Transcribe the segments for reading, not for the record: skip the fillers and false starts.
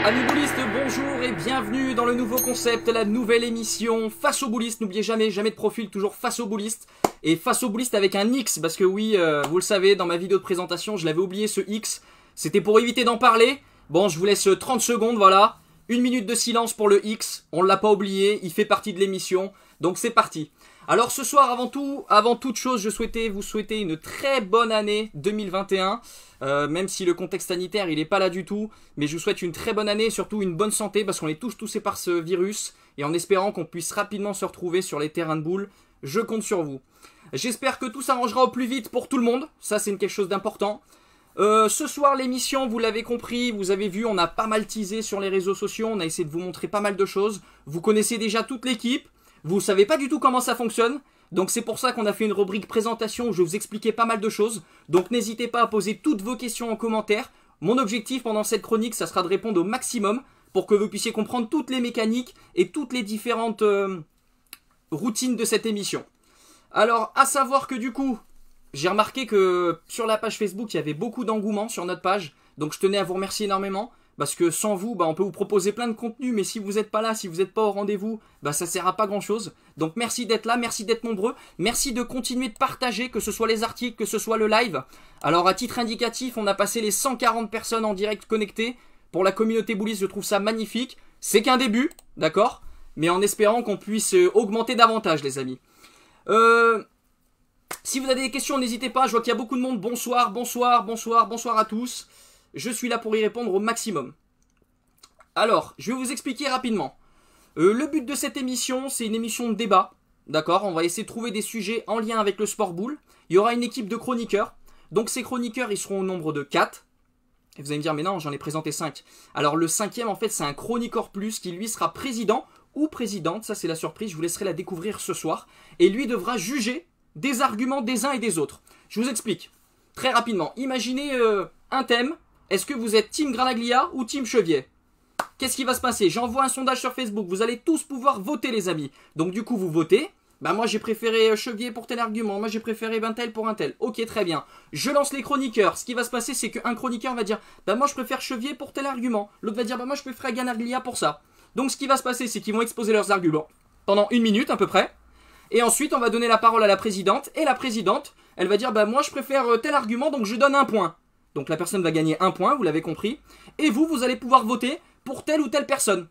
Amis boulistes, bonjour et bienvenue dans le nouveau concept, la nouvelle émission Face aux boulistes. N'oubliez jamais de profil, toujours face aux boulistes. Et face aux boulistes avec un X, parce que oui, vous le savez, dans ma vidéo de présentation, je l'avais oublié ce X. C'était pour éviter d'en parler. Bon, je vous laisse 30 secondes, voilà. 1 minute de silence pour le X, on ne l'a pas oublié, il fait partie de l'émission. Donc c'est parti. Alors ce soir, avant toute chose, je souhaitais vous souhaiter une très bonne année 2021. Même si le contexte sanitaire il n'est pas là du tout, mais je vous souhaite une très bonne année et surtout une bonne santé parce qu'on est tous touchés par ce virus et en espérant qu'on puisse rapidement se retrouver sur les terrains de boules, je compte sur vous. J'espère que tout s'arrangera au plus vite pour tout le monde, ça c'est quelque chose d'important. Ce soir l'émission, vous l'avez compris, vous avez vu, on a pas mal teasé sur les réseaux sociaux, on a essayé de vous montrer pas mal de choses. Vous connaissez déjà toute l'équipe, vous savez pas du tout comment ça fonctionne. Donc c'est pour ça qu'on a fait une rubrique présentation où je vais vous expliquer pas mal de choses. Donc n'hésitez pas à poser toutes vos questions en commentaire. Mon objectif pendant cette chronique, ça sera de répondre au maximum pour que vous puissiez comprendre toutes les mécaniques et toutes les différentes routines de cette émission. Alors, à savoir que du coup, j'ai remarqué que sur la page Facebook, il y avait beaucoup d'engouement sur notre page. Donc je tenais à vous remercier énormément. Parce que sans vous, on peut vous proposer plein de contenus, mais si vous n'êtes pas là, si vous n'êtes pas au rendez-vous, ça ne sert à pas grand-chose. Donc merci d'être là, merci d'être nombreux, merci de continuer de partager, que ce soit les articles, que ce soit le live. Alors à titre indicatif, on a passé les 140 personnes en direct connectées. Pour la communauté bouliste, je trouve ça magnifique. C'est qu'un début, d'accord? Mais en espérant qu'on puisse augmenter davantage, les amis. Si vous avez des questions, n'hésitez pas, je vois qu'il y a beaucoup de monde. Bonsoir, bonsoir, bonsoir, bonsoir à tous. Je suis là pour y répondre au maximum. Alors, je vais vous expliquer rapidement. Le but de cette émission, c'est une émission de débat. D'accord? On va essayer de trouver des sujets en lien avec le sport boule. Il y aura une équipe de chroniqueurs. Donc ces chroniqueurs, ils seront au nombre de 4. Et vous allez me dire, mais non, j'en ai présenté 5. Alors le 5e, en fait, c'est un chroniqueur plus qui, lui, sera président ou présidente. Ça, c'est la surprise. Je vous laisserai la découvrir ce soir. Et lui devra juger des arguments des uns et des autres. Je vous explique. Très rapidement. Imaginez un thème. Est-ce que vous êtes team Granaglia ou team Chevier? Qu'est-ce qui va se passer? J'envoie un sondage sur Facebook. Vous allez tous pouvoir voter, les amis. Donc du coup, vous votez. Moi, j'ai préféré Chevier pour tel argument. Moi, j'ai préféré un tel pour un tel. Ok, très bien. Je lance les chroniqueurs. Ce qui va se passer, c'est qu'un chroniqueur va dire moi, je préfère Chevier pour tel argument. L'autre va dire moi, je préfère Granaglia pour ça. Donc ce qui va se passer, c'est qu'ils vont exposer leurs arguments pendant 1 minute à peu près. Et ensuite, on va donner la parole à la présidente. Et la présidente, elle va dire moi, je préfère tel argument, donc je donne 1 point. Donc la personne va gagner 1 point, vous l'avez compris. Et vous allez pouvoir voter pour telle ou telle personne.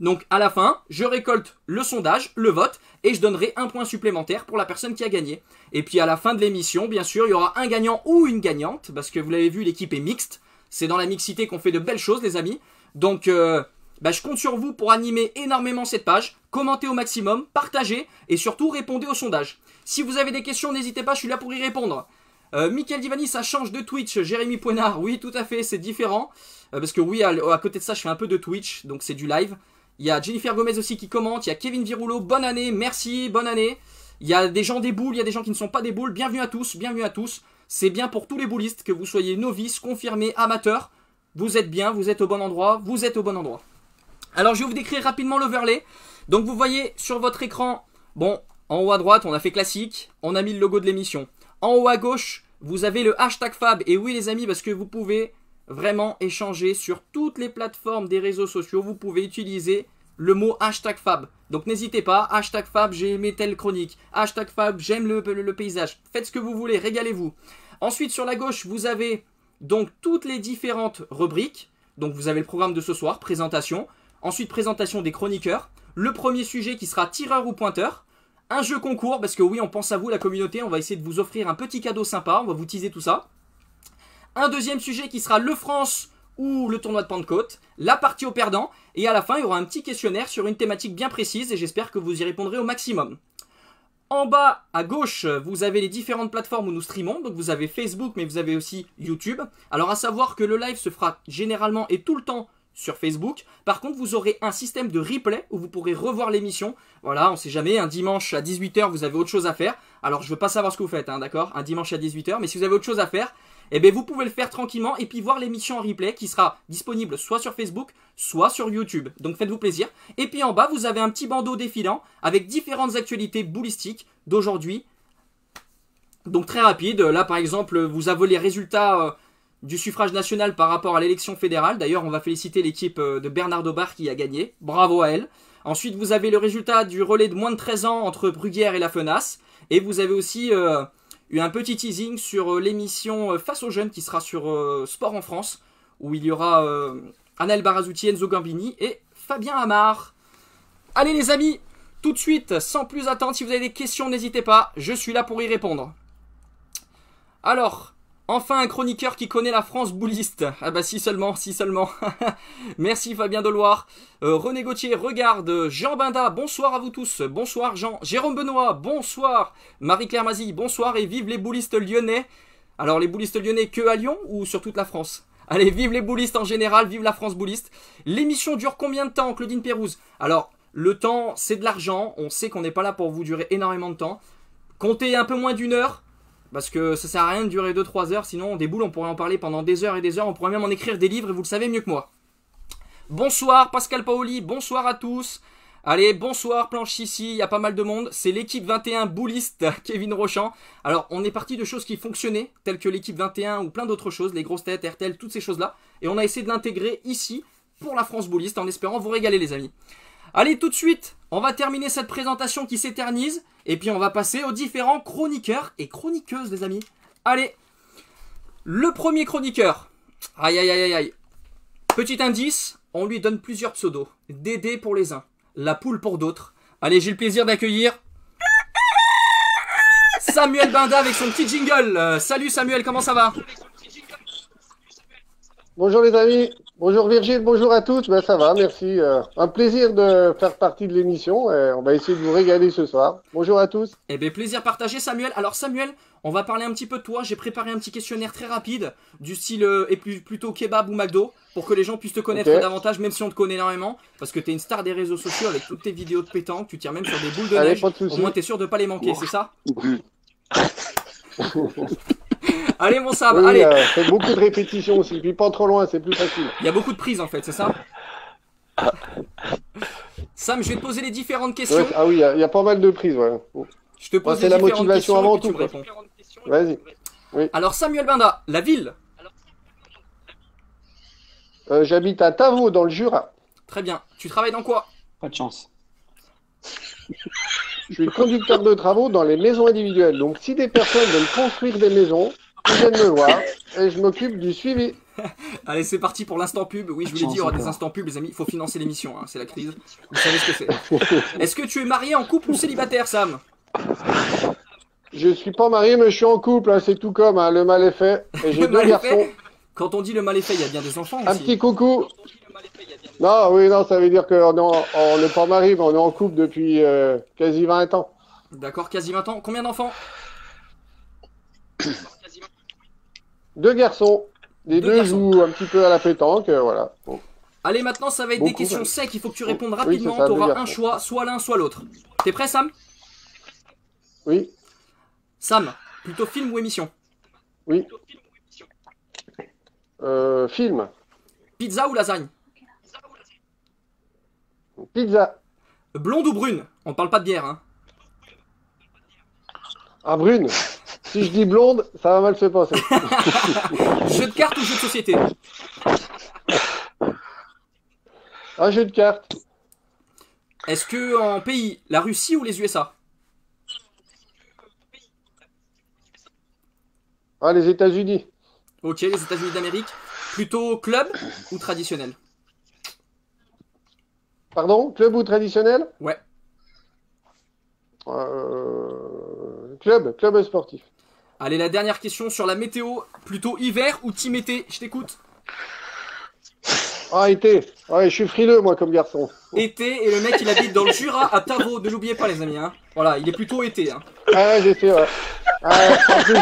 Donc à la fin, je récolte le sondage, le vote, et je donnerai 1 point supplémentaire pour la personne qui a gagné. Et puis à la fin de l'émission, bien sûr, il y aura un gagnant ou une gagnante, parce que vous l'avez vu, l'équipe est mixte. C'est dans la mixité qu'on fait de belles choses, les amis. Donc je compte sur vous pour animer énormément cette page, commentez au maximum, partagez, et surtout répondez au sondage. Si vous avez des questions, n'hésitez pas, je suis là pour y répondre. Michael Divani, ça change de Twitch. Jérémy Poinard, oui, tout à fait, c'est différent. Parce que oui, à côté de ça, je fais un peu de Twitch, donc c'est du live. Il y a Jennifer Gomez aussi qui commente. Il y a Kevin Viroulo, bonne année, merci, bonne année. Il y a des gens des boules, il y a des gens qui ne sont pas des boules. Bienvenue à tous, bienvenue à tous. C'est bien pour tous les boulistes, que vous soyez novices, confirmés, amateurs. Vous êtes bien, vous êtes au bon endroit, vous êtes au bon endroit. Alors, je vais vous décrire rapidement l'overlay. Donc, vous voyez sur votre écran, en haut à droite, on a fait classique, on a mis le logo de l'émission. En haut à gauche, vous avez le hashtag Fab. Et oui les amis, parce que vous pouvez vraiment échanger sur toutes les plateformes des réseaux sociaux. Vous pouvez utiliser le mot hashtag Fab. Donc n'hésitez pas, hashtag Fab, j'ai aimé telle chronique. Hashtag Fab, j'aime le paysage. Faites ce que vous voulez, régalez-vous. Ensuite sur la gauche, vous avez donc toutes les différentes rubriques. Donc vous avez le programme de ce soir, présentation. Ensuite présentation des chroniqueurs. Le premier sujet qui sera tireur ou pointeur. Un jeu concours, parce que oui, on pense à vous, la communauté. On va essayer de vous offrir un petit cadeau sympa. On va vous teaser tout ça. Un deuxième sujet qui sera le France ou le tournoi de Pentecôte. La partie au perdant. Et à la fin, il y aura un petit questionnaire sur une thématique bien précise. Et j'espère que vous y répondrez au maximum. En bas, à gauche, vous avez les différentes plateformes où nous streamons. Donc vous avez Facebook, mais vous avez aussi YouTube. Alors à savoir que le live se fera généralement et tout le temps sur Facebook. Par contre, vous aurez un système de replay où vous pourrez revoir l'émission. Voilà, on sait jamais, un dimanche à 18 h, vous avez autre chose à faire. Alors, je veux pas savoir ce que vous faites, d'accord? Un dimanche à 18 h, mais si vous avez autre chose à faire, vous pouvez le faire tranquillement et puis voir l'émission en replay qui sera disponible soit sur Facebook, soit sur YouTube. Donc, faites-vous plaisir. Et puis en bas, vous avez un petit bandeau défilant avec différentes actualités boulistiques d'aujourd'hui. Donc, très rapide. Là, par exemple, vous avez les résultats du suffrage national par rapport à l'élection fédérale. D'ailleurs, on va féliciter l'équipe de Bernard Dobar qui a gagné. Bravo à elle. Ensuite, vous avez le résultat du relais de moins de 13 ans entre Bruguière et La Fenasse. Et vous avez aussi eu un petit teasing sur l'émission Face aux jeunes qui sera sur Sport en France, où il y aura Anaël Barazouti, Enzo Gambini et Fabien Amar. Allez les amis, tout de suite, sans plus attendre, si vous avez des questions, n'hésitez pas, je suis là pour y répondre. Alors, enfin un chroniqueur qui connaît la France bouliste. Ah bah si seulement, si seulement. Merci Fabien Deloire. René Gauthier, regarde. Jean Binda, bonsoir à vous tous. Bonsoir Jean. Jérôme Benoît, bonsoir. Marie-Claire Mazy, bonsoir et vive les boulistes lyonnais. Alors les boulistes lyonnais que à Lyon ou sur toute la France? Allez, vive les boulistes en général, vive la France bouliste. L'émission dure combien de temps, Claudine Pérouse? Alors, le temps, c'est de l'argent. On sait qu'on n'est pas là pour vous durer énormément de temps. Comptez un peu moins d'une heure. Parce que ça sert à rien de durer 2-3 heures. Sinon, des boules, on pourrait en parler pendant des heures et des heures. On pourrait même en écrire des livres et vous le savez mieux que moi. Bonsoir Pascal Paoli. Bonsoir à tous. Allez, bonsoir Planche Sissi. Il y a pas mal de monde. C'est l'équipe 21 bouliste, Kevin Rochant. Alors, on est parti de choses qui fonctionnaient, telles que l'équipe 21 ou plein d'autres choses. Les grosses têtes, RTL, toutes ces choses-là. Et on a essayé de l'intégrer ici pour la France bouliste en espérant vous régaler les amis. Allez, tout de suite, on va terminer cette présentation qui s'éternise. Et puis on va passer aux différents chroniqueurs et chroniqueuses, les amis. Allez, le premier chroniqueur. Aïe, aïe, aïe, aïe. Petit indice, on lui donne plusieurs pseudos. Dédé pour les uns, la poule pour d'autres. Allez, j'ai le plaisir d'accueillir Samuel Binda avec son petit jingle. Salut Samuel, comment ça va? Bonjour les amis, bonjour Virgile, bonjour à tous, ben ça va, merci. Un plaisir de faire partie de l'émission, on va essayer de vous régaler ce soir. Bonjour à tous. Eh bien plaisir partagé Samuel. Alors Samuel, on va parler un petit peu de toi, j'ai préparé un petit questionnaire très rapide, du style plutôt kebab ou McDo, pour que les gens puissent te connaître davantage, même si on te connaît énormément, parce que tu es une star des réseaux sociaux avec toutes tes vidéos de pétanque, tu tires même sur des boules de neige, au moins tu es sûr de pas les manquer, c'est ça? Allez mon Sam, oui, allez. Faites beaucoup de répétitions aussi, puis pas trop loin, c'est plus facile. Il y a beaucoup de prises en fait, c'est ça? Sam, je vais te poser les différentes questions. Ouais, ah oui, il y a pas mal de prises, ouais. Je te pose c'est les la différentes motivation questions avant et puis tout. tu me réponds. Vas-y. Oui. Alors Samuel Binda, la ville? J'habite à Tavaux, dans le Jura. Très bien. Tu travailles dans quoi? Pas de chance. Je suis conducteur de travaux dans les maisons individuelles. Donc si des personnes veulent construire des maisons, ils viennent me voir et je m'occupe du suivi. Allez, c'est parti pour l'instant pub. Oui, je vous l'ai dit, il y aura des instants pub, les amis. Il faut financer l'émission, hein. C'est la crise. Vous savez ce que c'est. Est-ce que tu es marié, en couple ou célibataire, Sam? Je suis pas marié, mais je suis en couple. Hein. C'est tout comme hein. Le mal est fait. Et j'ai deux garçons. Quand on dit le mal est fait, il y a bien des enfants aussi. Un petit coucou. Non, oui, non, ça veut dire qu'on n'est pas marié, mais on est en couple depuis quasi 20 ans. D'accord, quasi 20 ans. Combien d'enfants? Deux garçons. Les deux jouent un petit peu à la pétanque, voilà. Bon. Allez, maintenant, ça va être des questions secs. Il faut que tu répondes rapidement. Oui, tu auras un choix, soit l'un, soit l'autre. T'es prêt, Sam? Oui. Sam, plutôt film ou émission? Oui. Film. Pizza ou lasagne? Pizza. Blonde ou brune? On parle pas de bière, hein. Ah, brune. Si je dis blonde, ça va mal se passer. Jeu de cartes ou jeu de société? Un jeu de cartes. Est-ce que en pays, la Russie ou les USA? Ah, les États-Unis. Ok, les États-Unis d'Amérique. Plutôt club ou traditionnel? Pardon, club ou traditionnel? Ouais. Club sportif. Allez, la dernière question sur la météo. Plutôt hiver ou team été? Je t'écoute. Ah, été. Ouais, je suis frileux, moi, comme garçon. Été, et le mec, il habite dans le Jura, à Tavaux. Ne l'oubliez pas, les amis. Hein. Voilà, il est plutôt été. Hein. Ah, j'ai fait, ouais. En plus,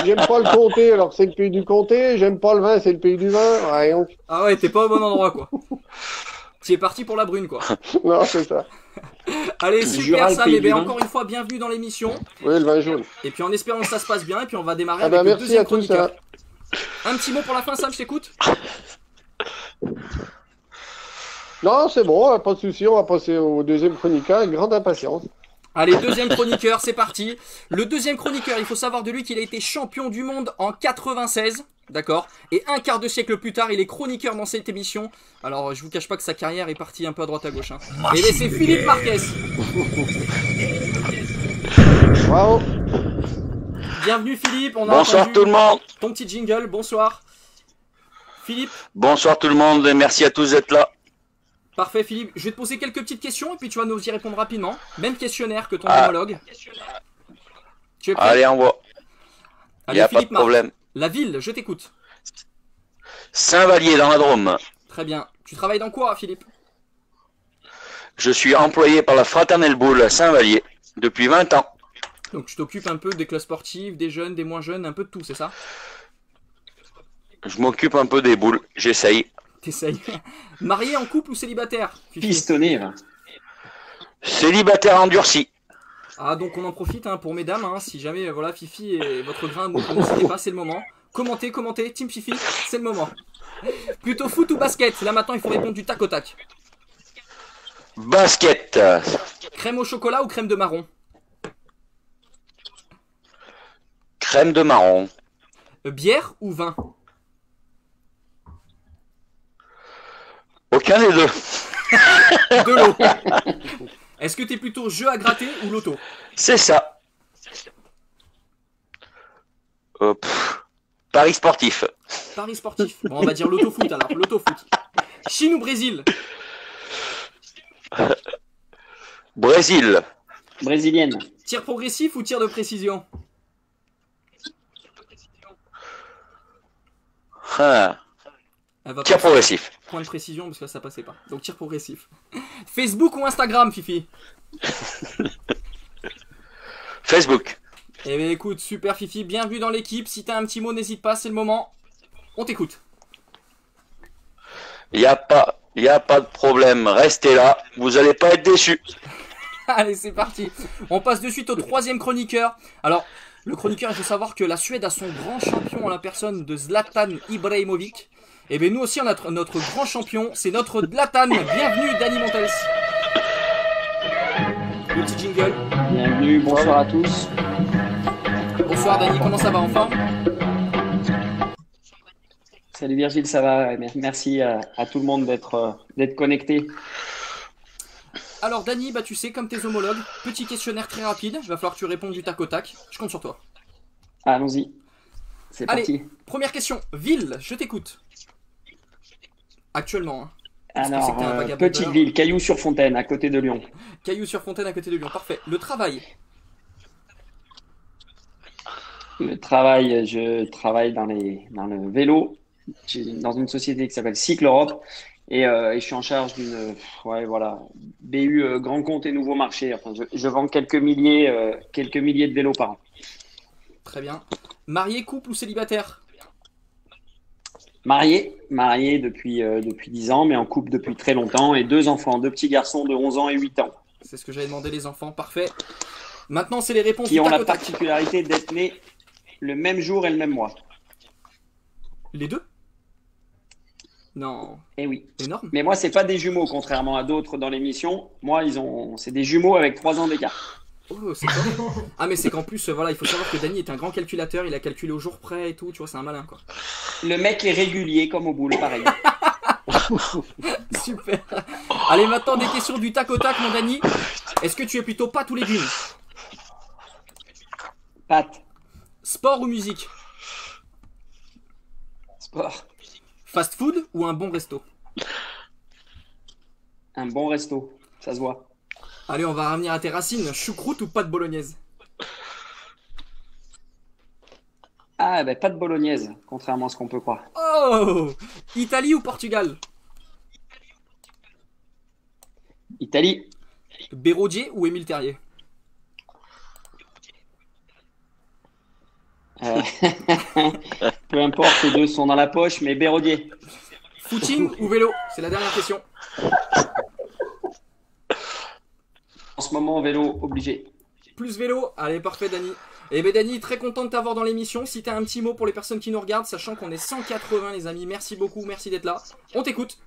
j'aime pas le comté, alors c'est le pays du comté. J'aime pas le vin, c'est le pays du vin. Ouais, donc... Ah ouais, t'es pas au bon endroit, quoi. Tu es parti pour la brune, quoi. Non, c'est ça. Allez, super, Sam. Et bien, encore une fois, bienvenue dans l'émission. Oui, le vin jaune. Et puis, en espérant que ça se passe bien, et puis on va démarrer avec le deuxième tous, chroniqueur. Un petit mot pour la fin, Sam, je t'écoute. Non, c'est bon, pas de souci. On va passer au deuxième chroniqueur avec grande impatience. Allez, deuxième chroniqueur, c'est parti. Le deuxième chroniqueur, il faut savoir de lui qu'il a été champion du monde en 96. D'accord. Et un quart de siècle plus tard, il est chroniqueur dans cette émission. Alors, je vous cache pas que sa carrière est partie un peu à droite à gauche. Hein. Et bien, c'est Philippe Marquez. Bravo. Bienvenue Philippe. On a Bonsoir entendu tout le monde. ton petit jingle. Bonsoir. Philippe. Bonsoir tout le monde et merci à tous d'être là. Parfait Philippe. Je vais te poser quelques petites questions et puis tu vas nous y répondre rapidement. Même questionnaire que ton homologue. Tu es prêt? Allez, envoie. Il Allez, n'y a pas Philippe de problème. La ville, je t'écoute. Saint-Vallier dans la Drôme. Très bien. Tu travailles dans quoi Philippe? Je suis employé par la Fraternelle Boule à Saint-Vallier depuis 20 ans. Donc tu t'occupes un peu des clubs sportifs, des jeunes, des moins jeunes, un peu de tout, c'est ça? Je m'occupe un peu des boules, j'essaye. T'essayes. Marié, en couple ou célibataire Fifi? Pistonné. Célibataire endurci. Ah donc on en profite hein, pour mesdames, hein, si jamais voilà Fifi et votre grain de mots, n'hésitez pas, c'est le moment. Commentez, Team Fifi, c'est le moment. Plutôt foot ou basket? Là maintenant il faut répondre du tac au tac. Basket. Crème au chocolat ou crème de marron? Crème de marron. Bière ou vin? Aucun des deux. De l'eau. Est-ce que t'es plutôt jeu à gratter ou loto? C'est ça. Paris sportif. Paris sportif. Bon on va dire loto foot alors, loto foot. Chine ou Brésil? Brésil. Brésilienne. Tir progressif ou tir de précision? Ah. Elle va Tir pas- progressif. Point de précision parce que là ça passait pas. Donc tir progressif. Facebook ou Instagram Fifi? Facebook. Eh bien écoute, super Fifi, bienvenue dans l'équipe. Si t'as un petit mot, n'hésite pas, c'est le moment. On t'écoute. Il n'y a pas de problème. Restez là. Vous n'allez pas être déçus. Allez, c'est parti. On passe de suite au troisième chroniqueur. Alors, le chroniqueur, il faut savoir que la Suède a son grand champion en la personne de Zlatan Ibrahimovic. Et bien nous aussi, on a notre grand champion, c'est notre Zlatan. Bienvenue, Dani Montes. Le petit jingle. Bienvenue, bonsoir à tous. Bonsoir Dani, comment ça va en forme? Salut Virgile, ça va? Merci à tout le monde d'être connecté. Alors Dani, bah tu sais, comme tes homologues, petit questionnaire très rapide, il va falloir que tu répondes du tac au tac. Je compte sur toi. Allons-y. C'est Allez, parti. première question. Ville, je t'écoute. Actuellement. Hein. Est-ce que Alors, c'était un vagabondeur petite ville, Cailloux-sur-Fontaine, à côté de Lyon. Cailloux-sur-Fontaine à côté de Lyon. Parfait. Le travail. Le travail, je travaille dans le vélo, dans une société qui s'appelle Cycle Europe. Et je suis en charge d'une BU grand compte et nouveau marché. Enfin, je vends quelques milliers de vélos par an. Très bien. Marié, couple ou célibataire? Marié depuis 10 ans, mais en couple depuis très longtemps. Et 2 enfants, 2 petits garçons de 11 ans et 8 ans. C'est ce que j'avais demandé, les enfants. Parfait. Maintenant, c'est les réponses Qui du ont tac la au tac. particularité d'être nés le même jour et le même mois. Les deux? Non. Eh oui. Énorme. Mais moi, c'est pas des jumeaux, contrairement à d'autres dans l'émission. Moi, c'est des jumeaux avec 3 ans d'écart. Oh, c'est top. Ah, mais c'est qu'en plus, voilà, il faut savoir que Dany est un grand calculateur. Il a calculé au jour près et tout. Tu vois, c'est un malin, quoi. Le mec est régulier, comme au boule, pareil. Super. Allez, maintenant, des questions du tac au tac, mon Dany. Est-ce que tu es plutôt pâte ou légumes? Pâte. Sport ou musique? Sport. Fast food ou un bon resto? Un bon resto, ça se voit. Allez, on va revenir à tes racines. Choucroute ou pâte bolognaise? Ah, ben pas de bolognaise, contrairement à ce qu'on peut croire. Oh! Italie ou Portugal? Italie. Béraudier ou Émile Terrier? Peu importe, les deux sont dans la poche, mais Béraudier. Footing ou vélo? C'est la dernière question. En ce moment, vélo obligé. Plus vélo? Allez, parfait, Dany. Eh bien, Dany, très content de t'avoir dans l'émission. Si tu as un petit mot pour les personnes qui nous regardent, sachant qu'on est 180, les amis, merci beaucoup, merci d'être là. On t'écoute.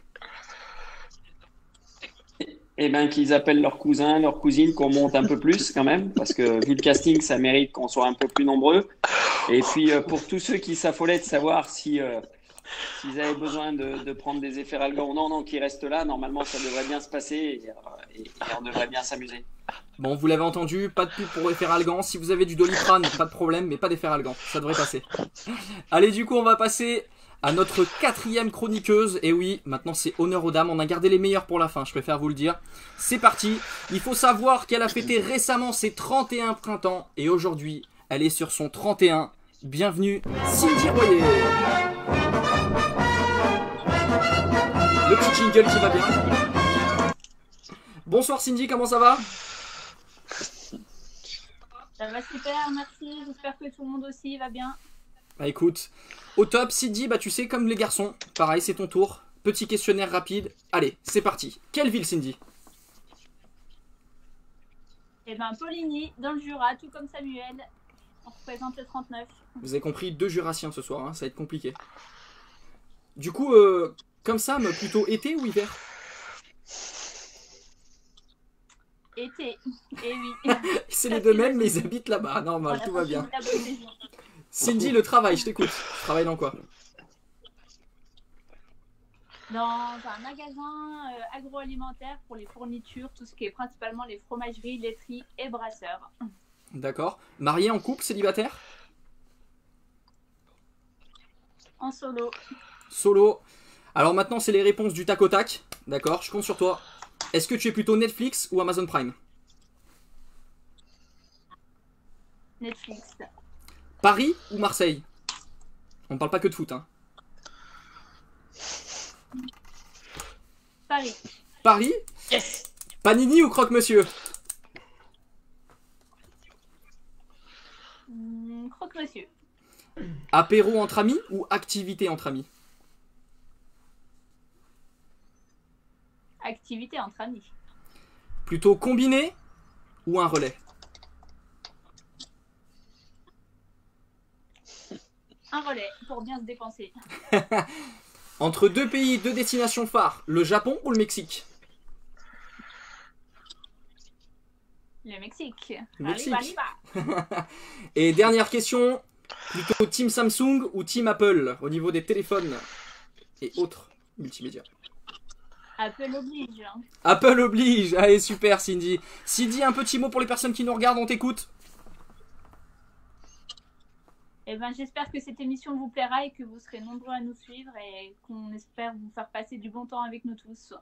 Eh bien, qu'ils appellent leurs cousins, leurs cousines, qu'on monte un peu plus quand même, parce que vu le casting, ça mérite qu'on soit un peu plus nombreux. Et puis, pour tous ceux qui s'affolaient de savoir si, s'ils avaient besoin de prendre des efferalgans ou non, non, qui restent là, normalement, ça devrait bien se passer et on devrait bien s'amuser. Bon, vous l'avez entendu, pas de pub pour Efferalgan. Si vous avez du Doliprane, pas de problème, mais pas d'Efferalgan. Ça devrait passer. Allez, du coup, on va passer à notre 4e chroniqueuse. Et oui, maintenant c'est honneur aux dames. On a gardé les meilleures pour la fin, je préfère vous le dire. C'est parti. Il faut savoir qu'elle a fêté récemment ses 31 printemps. Et aujourd'hui, elle est sur son 31. Bienvenue, Cindy Royer. Le petit jingle qui va bien. Bonsoir Cindy, comment ça va? Ça va super, merci. J'espère que tout le monde aussi va bien. Bah écoute, au top, Cindy, bah tu sais, comme les garçons, pareil, c'est ton tour. Petit questionnaire rapide. Allez, c'est parti. Quelle ville, Cindy? Eh ben, Poligny, dans le Jura, tout comme Samuel. On représente le 39. Vous avez compris, 2 Jurassiens ce soir, hein, ça va être compliqué. Du coup, comme ça, plutôt été ou hiver? Été, et oui. C'est les deux mêmes, mais ils habitent là-bas, normal, tout va bien. Cindy, le travail, je t'écoute. Tu travailles dans quoi? Dans un magasin agroalimentaire pour les fournitures, tout ce qui est principalement les fromageries, laiteries et brasseurs. D'accord. Marié, en couple, célibataire? En solo. Solo. Alors maintenant, c'est les réponses du tac au tac. D'accord, je compte sur toi. Est-ce que tu es plutôt Netflix ou Amazon Prime? Netflix. Paris ou Marseille? On parle pas que de foot, hein. Paris. Paris? Yes. Panini ou croque-monsieur? Croque-monsieur. Apéro entre amis ou activité entre amis? Activité entre amis. Plutôt combiné ou un relais? Un relais pour bien se dépenser. Entre 2 pays, 2 destinations phares, le Japon ou le Mexique? Le Mexique. Le Mexique. Arriba, arriba. Et dernière question, plutôt team Samsung ou team Apple au niveau des téléphones et autres multimédia? Apple oblige. Hein. Apple oblige. Allez, super Cindy. Cindy, un petit mot pour les personnes qui nous regardent, on t'écoute. Eh ben, j'espère que cette émission vous plaira et que vous serez nombreux à nous suivre et qu'on espère vous faire passer du bon temps avec nous tous.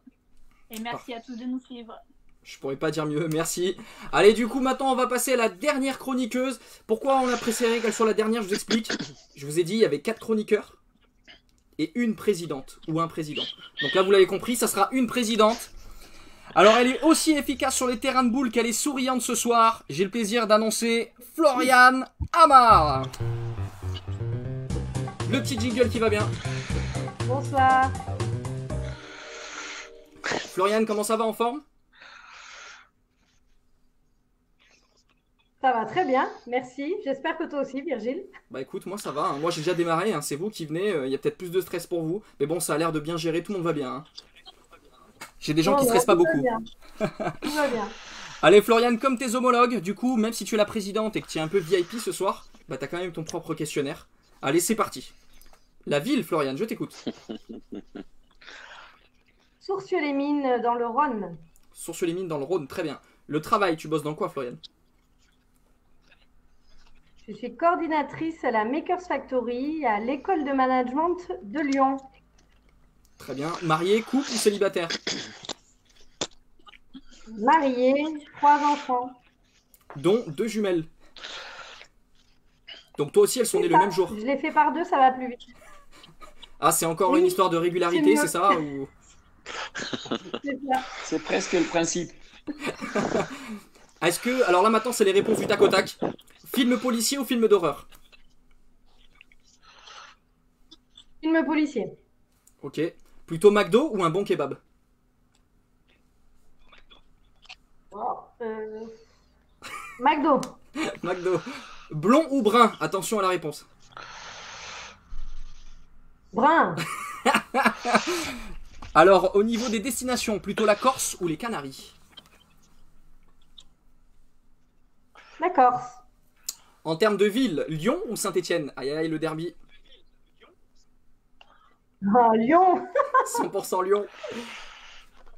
Et merci à tous de nous suivre. Je pourrais pas dire mieux, merci. Allez, du coup, maintenant, on va passer à la dernière chroniqueuse. Pourquoi on a préféré qu'elle soit la dernière, je vous explique. Je vous ai dit, il y avait 4 chroniqueurs et une présidente ou un président. Donc là, vous l'avez compris, ça sera une présidente. Alors, elle est aussi efficace sur les terrains de boules qu'elle est souriante ce soir. J'ai le plaisir d'annoncer Floriane Amar. Le petit jingle qui va bien. Bonsoir. Floriane, comment ça va, en forme? Ça va très bien, merci. J'espère que toi aussi, Virgile. Bah écoute, moi ça va, hein. Moi j'ai déjà démarré, hein. C'est vous qui venez, il y a peut-être plus de stress pour vous. Mais bon, ça a l'air de bien gérer, tout le monde va bien. Hein. J'ai des gens qui stressent pas beaucoup. Tout va bien. Allez Floriane, comme tes homologues, du coup, même si tu es la présidente et que tu es un peu VIP ce soir, bah t'as quand même ton propre questionnaire. Allez, c'est parti. La ville, Floriane, je t'écoute. Sourcieux-les-Mines dans le Rhône. Sourcieux-les-Mines dans le Rhône, très bien. Le travail, tu bosses dans quoi, Floriane? Je suis coordinatrice à la Makers Factory à l'école de management de Lyon. Très bien. Marié, couple ou célibataire? Mariée, 3 enfants. Dont 2 jumelles. Donc toi aussi, elles sont nées le même jour. Je les fais par 2, ça va plus vite. Ah, c'est encore Oui, une histoire de régularité, c'est c'est ça ou... C'est ça. C'est presque le principe. Est-ce que... Alors là, maintenant, c'est les réponses du tac au tac. Film policier ou film d'horreur? Film policier. Ok. Plutôt McDo ou un bon kebab? Oh, McDo. McDo. Blond ou brun? Attention à la réponse. Brun. Alors, au niveau des destinations, plutôt la Corse ou les Canaries? La Corse. En termes de ville, Lyon ou Saint-Etienne? Aïe aïe, le derby. Ah, Lyon. 100% Lyon.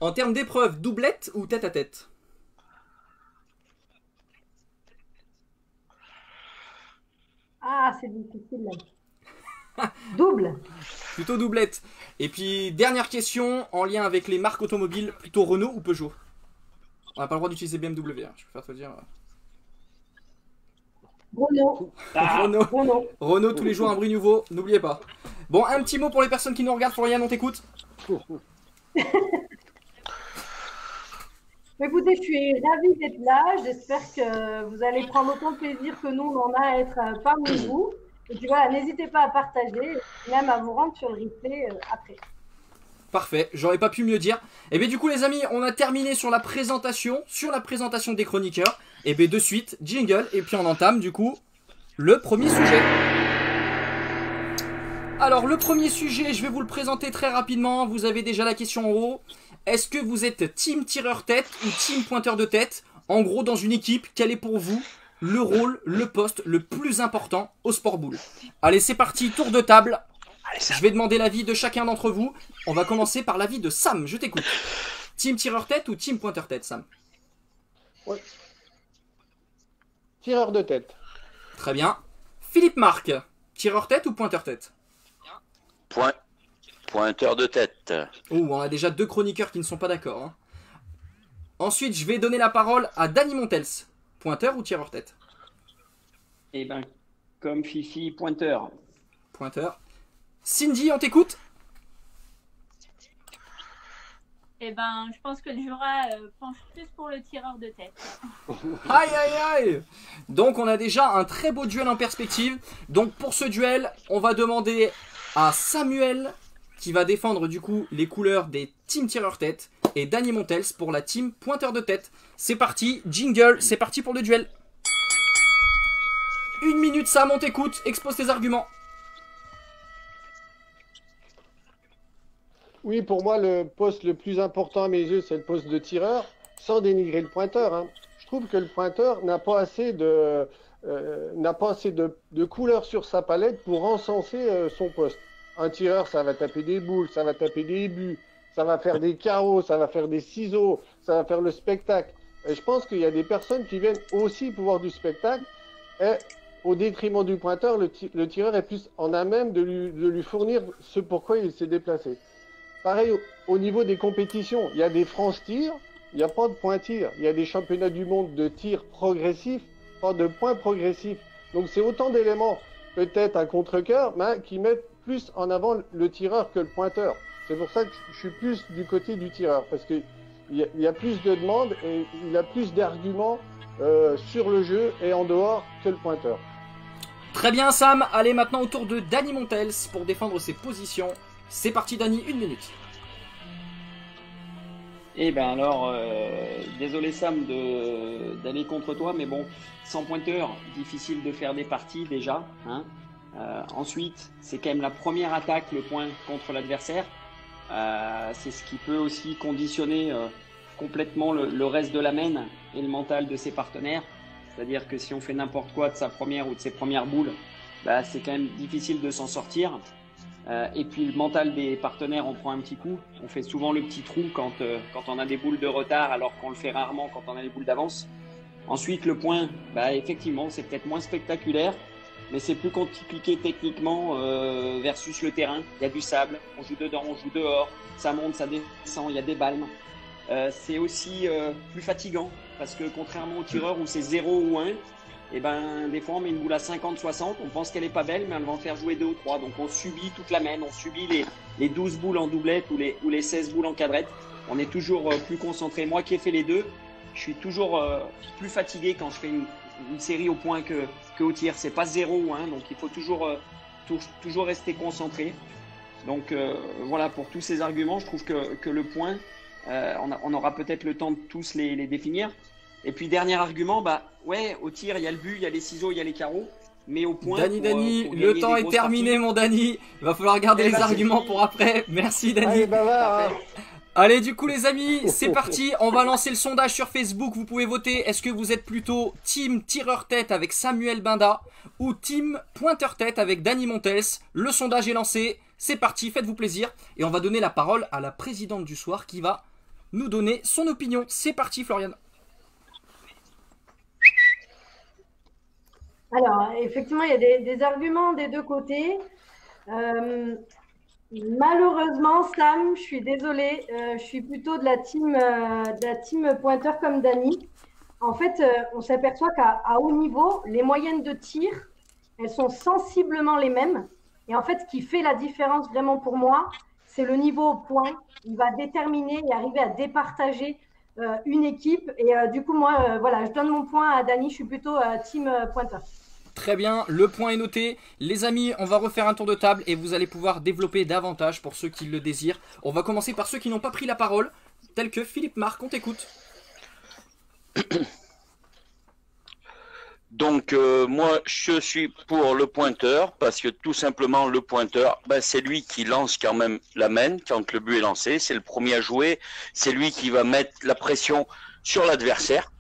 En termes d'épreuve, doublette ou tête à tête? Ah, c'est difficile. Double. Plutôt doublette. Et puis, dernière question, en lien avec les marques automobiles, plutôt Renault ou Peugeot? On n'a pas le droit d'utiliser BMW, hein, je préfère te dire. Renault. Renault. Renault. Renault, tous les jours un bruit nouveau, n'oubliez pas. Bon, un petit mot pour les personnes qui nous regardent, Florian, on t'écoute. Écoutez, je suis ravie d'être là. J'espère que vous allez prendre autant de plaisir que nous, on en a à être parmi vous. Et puis voilà, n'hésitez pas à partager, et même à vous rendre sur le replay après. Parfait, j'aurais pas pu mieux dire. Et bien du coup les amis, on a terminé sur la présentation des chroniqueurs. Et bien de suite, jingle, et puis on entame du coup le premier sujet. Alors le premier sujet, je vais vous le présenter très rapidement. Vous avez déjà la question en haut. Est-ce que vous êtes team tireur tête ou team pointeur de tête? En gros, dans une équipe, quel est pour vous le rôle, le poste le plus important au sport boule? Allez, c'est parti, tour de table. Je vais demander l'avis de chacun d'entre vous. On va commencer par l'avis de Sam, je t'écoute. Team tireur tête ou team pointeur tête, Sam? Ouais. Tireur de tête. Très bien. Philippe Marc, tireur tête ou pointeur tête? Pointeur de tête. Oh, on a déjà deux chroniqueurs qui ne sont pas d'accord. Hein. Ensuite, je vais donner la parole à Dany Montels. Pointeur ou tireur tête? Eh ben, comme Fifi, pointeur. Pointeur. Cindy, on t'écoute? Eh ben, je pense que le Jura penche plus pour le tireur de tête. Aïe aïe aïe. Donc on a déjà un très beau duel en perspective. Donc pour ce duel, on va demander à Samuel qui va défendre du coup les couleurs des team tireur tête et Dany Montels pour la team pointeur de tête. C'est parti, jingle, c'est parti pour le duel. 1 minute Sam, on t'écoute, expose tes arguments. Oui, pour moi, le poste le plus important à mes yeux, c'est le poste de tireur, sans dénigrer le pointeur. Hein. Je trouve que le pointeur n'a pas assez de couleurs sur sa palette pour encenser son poste. Un tireur, ça va taper des boules, ça va taper des buts, ça va faire des carreaux, ça va faire des ciseaux, ça va faire le spectacle. Et je pense qu'il y a des personnes qui viennent aussi pour voir du spectacle. Et au détriment du pointeur, le tireur est plus en amène de lui fournir ce pourquoi il s'est déplacé. Pareil, au niveau des compétitions, il y a des France tirs, il n'y a pas de points tir. Il y a des championnats du monde de tir progressif, pas de points progressifs. Donc c'est autant d'éléments, peut-être un contre-cœur, mais qui mettent plus en avant le tireur que le pointeur. C'est pour ça que je suis plus du côté du tireur, parce qu'il y a plus de demandes et il a plus d'arguments sur le jeu et en dehors que le pointeur. Très bien Sam, allez maintenant au tour de Dany Montels pour défendre ses positions. C'est parti Dany, 1 minute. Eh ben alors, désolé Sam d'aller contre toi, mais bon, sans pointeur, difficile de faire des parties déjà. Hein. Ensuite, c'est quand même la première attaque, le point contre l'adversaire. C'est ce qui peut aussi conditionner complètement le reste de la main et le mental de ses partenaires. C'est-à-dire que si on fait n'importe quoi de sa première ou de ses premières boules, bah, c'est quand même difficile de s'en sortir. Et puis le mental des partenaires en prend un petit coup. On fait souvent le petit trou quand on a des boules de retard, alors qu'on le fait rarement quand on a des boules d'avance. Ensuite, le point, bah, effectivement, c'est peut-être moins spectaculaire, mais c'est plus compliqué techniquement versus le terrain. Il y a du sable, on joue dedans, on joue dehors, ça monte, ça descend, il y a des balmes. C'est aussi plus fatigant, parce que contrairement au tireur où c'est 0 ou 1, et ben des fois on met une boule à 50-60, on pense qu'elle est pas belle, mais elle va en faire jouer 2 ou 3. Donc on subit toute la main, on subit les 12 boules en doublette ou les 16 boules en quadrette. On est toujours plus concentré. Moi qui ai fait les deux, je suis toujours plus fatigué quand je fais une série au point que au tir. C'est pas 0 ou 1, donc il faut toujours rester concentré. Donc voilà, pour tous ces arguments, je trouve que le point, on aura peut-être le temps de tous les définir. Et puis dernier argument, bah ouais, au tir il y a le but, il y a les ciseaux, il y a les carreaux, mais au point. Dany, le temps est terminé, mon Dany. Il va falloir garder les arguments pour après. Merci Dany. Allez, bavard, hein. Allez, du coup, les amis, c'est parti. On va lancer le sondage sur Facebook. Vous pouvez voter. Est-ce que vous êtes plutôt team tireur tête avec Samuel Binda ou team pointeur tête avec Dany Montes? Le sondage est lancé. C'est parti, faites-vous plaisir. Et on va donner la parole à la présidente du soir qui va nous donner son opinion. C'est parti, Florian. Alors, effectivement, il y a des arguments des deux côtés. Malheureusement, Sam, je suis désolée, je suis plutôt de la team pointeur comme Dany. En fait, on s'aperçoit qu'à haut niveau, les moyennes de tir, elles sont sensiblement les mêmes. Et en fait, ce qui fait la différence vraiment pour moi, c'est le niveau au point. Il va déterminer et arriver à départager une équipe. Et du coup, moi, voilà, je donne mon point à Dany, je suis plutôt team pointeur. Très bien, le point est noté. Les amis, on va refaire un tour de table et vous allez pouvoir développer davantage pour ceux qui le désirent. On va commencer par ceux qui n'ont pas pris la parole, tels que Philippe Marc, on t'écoute. Donc moi je suis pour le pointeur parce que tout simplement le pointeur, c'est lui qui lance quand même la main quand le but est lancé, c'est le premier à jouer, c'est lui qui va mettre la pression sur l'adversaire.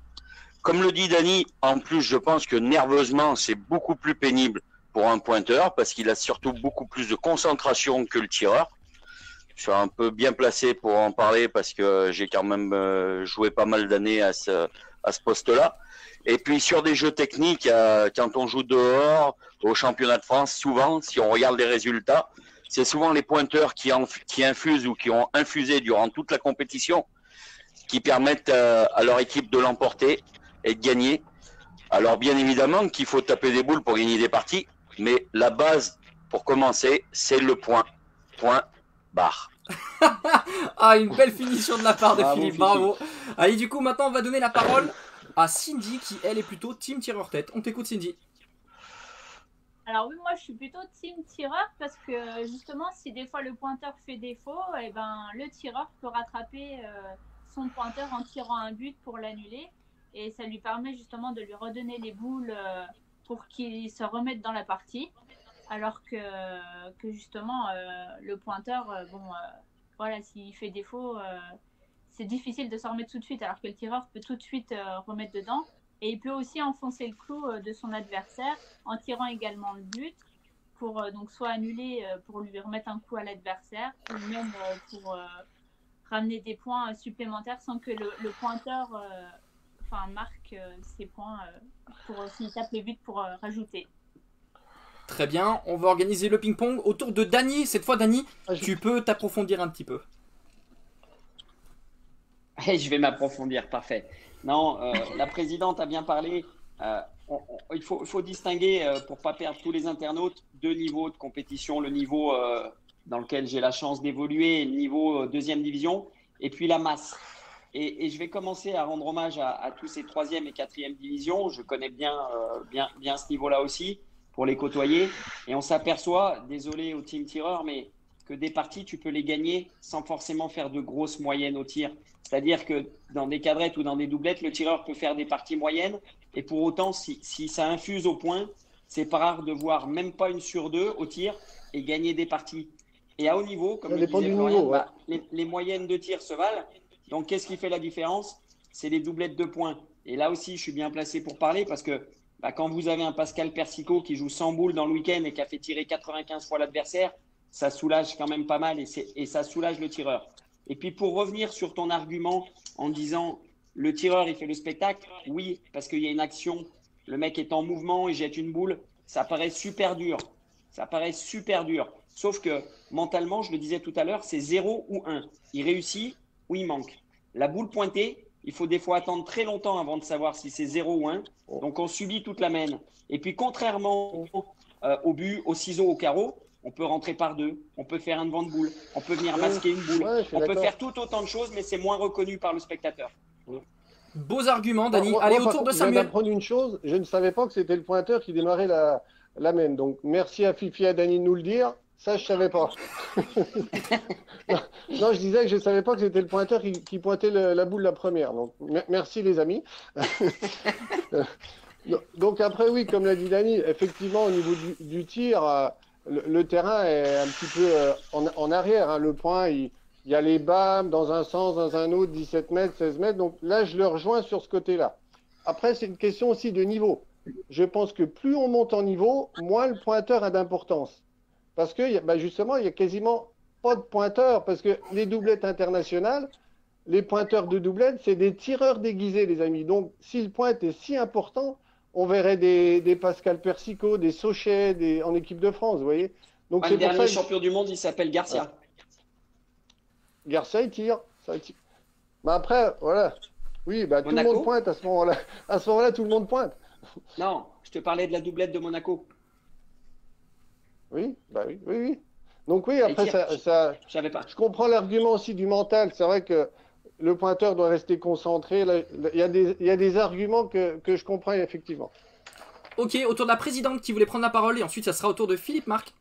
Comme le dit Dany, en plus je pense que nerveusement c'est beaucoup plus pénible pour un pointeur parce qu'il a surtout beaucoup plus de concentration que le tireur. Je suis un peu bien placé pour en parler parce que j'ai quand même joué pas mal d'années à ce poste-là. Et puis sur des jeux techniques, quand on joue dehors, au championnat de France, souvent, si on regarde les résultats, c'est souvent les pointeurs qui infusent ou qui ont infusé durant toute la compétition, qui permettent à leur équipe de l'emporter et de gagner. Alors bien évidemment qu'il faut taper des boules pour gagner des parties, mais la base pour commencer, c'est le point. Point, barre. Ah, une belle finition de la part de Philippe, Bravo. bravo. Allez, du coup, maintenant, on va donner la parole à Cindy, qui, elle, est plutôt team tireur tête. On t'écoute, Cindy. Alors oui, moi je suis plutôt team tireur parce que justement, si des fois le pointeur fait défaut, et ben, le tireur peut rattraper son pointeur en tirant un but pour l'annuler. Et ça lui permet justement de lui redonner les boules pour qu'il se remette dans la partie. Alors que justement, le pointeur, voilà, s'il fait défaut, c'est difficile de s'en remettre tout de suite, alors que le tireur peut tout de suite remettre dedans. Et il peut aussi enfoncer le clou de son adversaire en tirant également le but pour donc soit annuler pour lui remettre un coup à l'adversaire ou même pour ramener des points supplémentaires sans que le pointeur marque ses points pour s'il tape le but pour rajouter. Très bien, on va organiser le ping-pong autour de Dany. Cette fois, Dany, tu peux t'approfondir un petit peu. Je vais m'approfondir, parfait. Non, la présidente a bien parlé. Il faut distinguer, pour ne pas perdre tous les internautes, deux niveaux de compétition. Le niveau dans lequel j'ai la chance d'évoluer, le niveau deuxième division, et puis la masse. Et je vais commencer à rendre hommage à tous ces troisième et quatrième divisions. Je connais bien ce niveau-là aussi, pour les côtoyer. Et on s'aperçoit, désolé au team tireur, mais que des parties, tu peux les gagner sans forcément faire de grosses moyennes au tir. C'est-à-dire que dans des cadrettes ou dans des doublettes, le tireur peut faire des parties moyennes. Et pour autant, si ça infuse au point, c'est pas rare de voir même pas 1 sur 2 au tir et gagner des parties. Et à haut niveau, comme le disait Florian, les moyennes de tir se valent. Donc, qu'est-ce qui fait la différence? C'est les doublettes de points. Et là aussi, je suis bien placé pour parler parce que quand vous avez un Pascal Persico qui joue 100 boules dans le week-end et qui a fait tirer 95 fois l'adversaire, ça soulage quand même pas mal et ça soulage le tireur. Et puis, pour revenir sur ton argument en disant le tireur, il fait le spectacle, oui, parce qu'il y a une action, le mec est en mouvement, il jette une boule, ça paraît super dur. Ça paraît super dur. Sauf que mentalement, je le disais tout à l'heure, c'est 0 ou 1. Il réussit ou il manque. La boule pointée, il faut des fois attendre très longtemps avant de savoir si c'est 0 ou 1. Donc, on subit toute la main. Et puis, contrairement au but, au ciseau, au carreau, on peut rentrer par deux, on peut faire un devant de boule, on peut venir masquer une boule. On peut faire tout autant de choses, mais c'est moins reconnu par le spectateur. Beaux arguments, Dany. Allez, autour de Samuel. Je viens d'apprendre une chose, je ne savais pas que c'était le pointeur qui démarrait la main. Donc, merci à Fifi et à Dany de nous le dire. Ça, je ne savais pas. non, je disais que je ne savais pas que c'était le pointeur qui pointait la boule la première. Donc, merci les amis. Donc après, oui, comme l'a dit Dany, effectivement, au niveau du tir, le terrain est un petit peu en arrière. Hein. Le point, il Il y a les BAM dans un sens, dans un autre, 17 mètres, 16 mètres. Donc là, je le rejoins sur ce côté-là. Après, c'est une question aussi de niveau. Je pense que plus on monte en niveau, moins le pointeur a d'importance. Parce que justement, il n'y a quasiment pas de pointeur. Parce que les doublettes internationales, les pointeurs de doublettes, c'est des tireurs déguisés, les amis. Donc, si le point est si important, on verrait des Pascal Persico, des Sauchet en équipe de France, vous voyez. Donc, le dernier champion du monde, il s'appelle Garcia. Garcia, il tire. Mais après, voilà. Oui, tout le monde pointe à ce moment-là. À ce moment-là, tout le monde pointe. Non, je te parlais de la doublette de Monaco. Oui. Donc oui, après, je savais pas. Je comprends l'argument aussi du mental. C'est vrai que le pointeur doit rester concentré. Il y a des arguments que je comprends effectivement. Ok, autour de la présidente qui voulait prendre la parole, et ensuite ça sera au tour de Philippe Marc.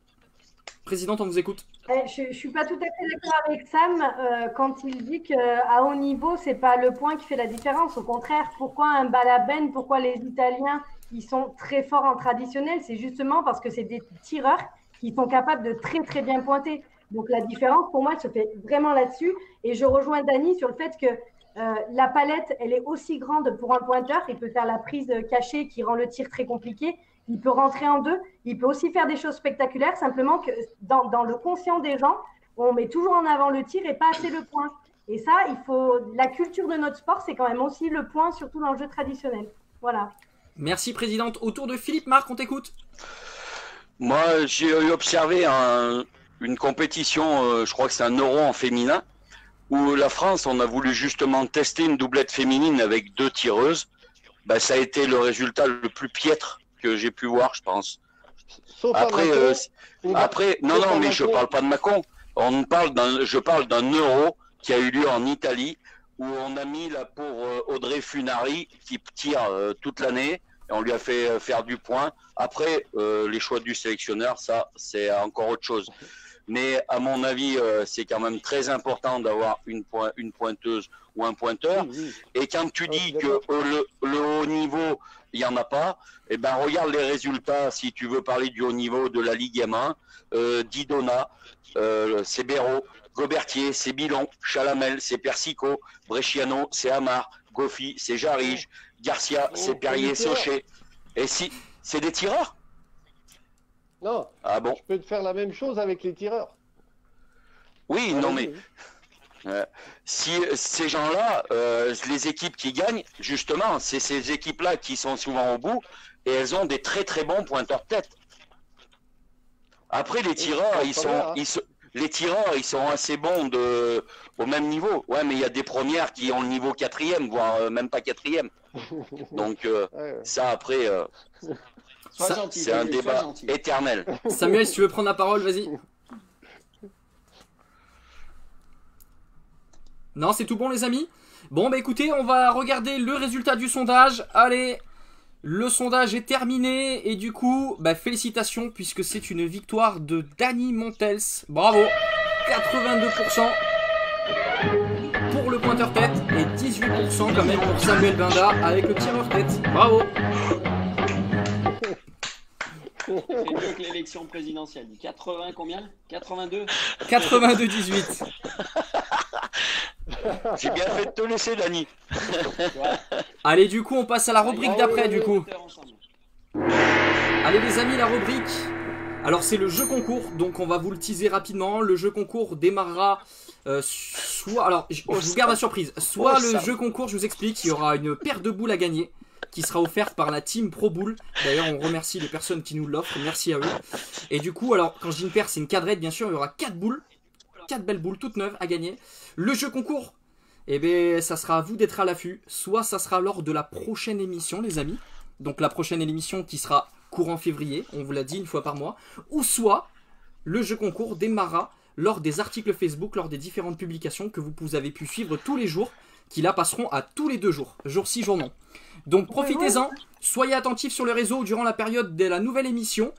Présidente, on vous écoute. Je ne suis pas tout à fait d'accord avec Sam quand il dit qu'à haut niveau, ce n'est pas le point qui fait la différence. Au contraire, pourquoi un Balaben, pourquoi les Italiens, ils sont très forts en traditionnel? C'est justement parce que c'est des tireurs qui sont capables de très très bien pointer. Donc la différence, pour moi, elle se fait vraiment là-dessus. Et je rejoins Dany sur le fait que la palette, elle est aussi grande pour un pointeur. Il peut faire la prise cachée qui rend le tir très compliqué. Il peut rentrer en deux, il peut aussi faire des choses spectaculaires, simplement que dans le conscient des gens, on met toujours en avant le tir et pas assez le point. Et ça, la culture de notre sport, c'est quand même aussi le point, surtout dans le jeu traditionnel. Voilà. Merci, présidente. Autour de Philippe Marc, on t'écoute. Moi, j'ai observé une compétition, je crois que c'est un euro en féminin, où la France, on a voulu justement tester une doublette féminine avec 2 tireuses. Ça a été le résultat le plus piètre que j'ai pu voir, je pense. Après, non, mais je parle pas de Macon. Je parle d'un euro qui a eu lieu en Italie, où on a mis la pauvre Audrey Funari qui tire toute l'année, et on lui a fait faire du point. Après, les choix du sélectionneur, ça, c'est encore autre chose. Mais à mon avis, c'est quand même très important d'avoir une pointeuse ou un pointeur. Et quand tu dis que le haut niveau, il n'y en a pas, regarde les résultats, si tu veux parler du haut niveau de la Ligue M1, Didona, c'est Béraud, Gobertier, c'est Bilon, Chalamel, c'est Persico, Bresciano, c'est Amar, Goffi, c'est Jarige, Garcia, c'est Perrier-Sauchet. Et si, c'est des tireurs? Non, ah bon? Je peux te faire la même chose avec les tireurs. Oui, non mais si ces gens-là, les équipes qui gagnent, justement, c'est ces équipes-là qui sont souvent au bout et elles ont des très très bons pointeurs de tête. Après, les tireurs, ils sont assez bons au même niveau. Ouais, mais il y a des premières qui ont le niveau 4e, voire même pas 4e. Donc ça après. C'est un débat éternel. Samuel, si tu veux prendre la parole, vas-y. Non, c'est tout bon les amis. Bon écoutez, on va regarder le résultat du sondage. Allez, le sondage est terminé et du coup, félicitations puisque c'est une victoire de Dany Montels. Bravo, 82% pour le pointeur tête et 18% quand même pour Samuel Binda avec le tireur tête. Bravo. C'est mieux que l'élection présidentielle. 80 combien? 82? 82-18. J'ai bien fait de te laisser, Dany. Allez, du coup, on passe à la rubrique d'après, du coup. Allez, les amis, la rubrique. Alors, c'est le jeu concours, donc on va vous le teaser rapidement. Le jeu concours démarrera soit... Alors, je vous garde la surprise. Soit le jeu concours, je vous explique, il y aura une paire de boules à gagner qui sera offerte par la team Pro Boule. D'ailleurs, on remercie les personnes qui nous l'offrent. Merci à eux. Et du coup, alors, quand je dis une paire, c'est une quadrette, bien sûr. Il y aura 4 boules. 4 belles boules, toutes neuves, à gagner. Le jeu concours, ça sera à vous d'être à l'affût. Soit ça sera lors de la prochaine émission, les amis. Donc, la prochaine émission qui sera courant février. On vous l'a dit, une fois par mois. Ou soit, le jeu concours démarrera lors des articles Facebook, lors des différentes publications que vous avez pu suivre tous les jours, qui là passeront à tous les 2 jours. Jour 6, jour non. Donc profitez-en, soyez attentifs sur le réseau durant la période de la nouvelle émission.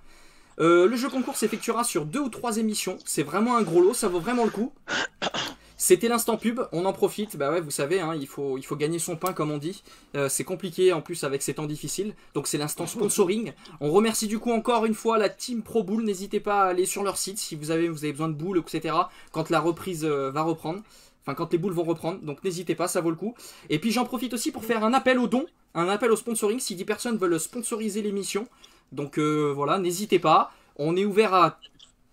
Le jeu concours s'effectuera sur 2 ou 3 émissions. C'est vraiment un gros lot, ça vaut vraiment le coup. C'était l'instant pub, on en profite, bah ouais, vous savez, hein, il faut gagner son pain comme on dit. C'est compliqué en plus avec ces temps difficiles, donc c'est l'instant sponsoring. On remercie du coup encore une fois la team Pro Boule, n'hésitez pas à aller sur leur site si vous avez besoin de boules, etc. Quand la reprise va reprendre, enfin quand les boules vont reprendre, donc n'hésitez pas, ça vaut le coup. Et puis j'en profite aussi pour faire un appel aux dons, un appel au sponsoring si 10 personnes veulent sponsoriser l'émission. Donc voilà, n'hésitez pas, on est ouvert à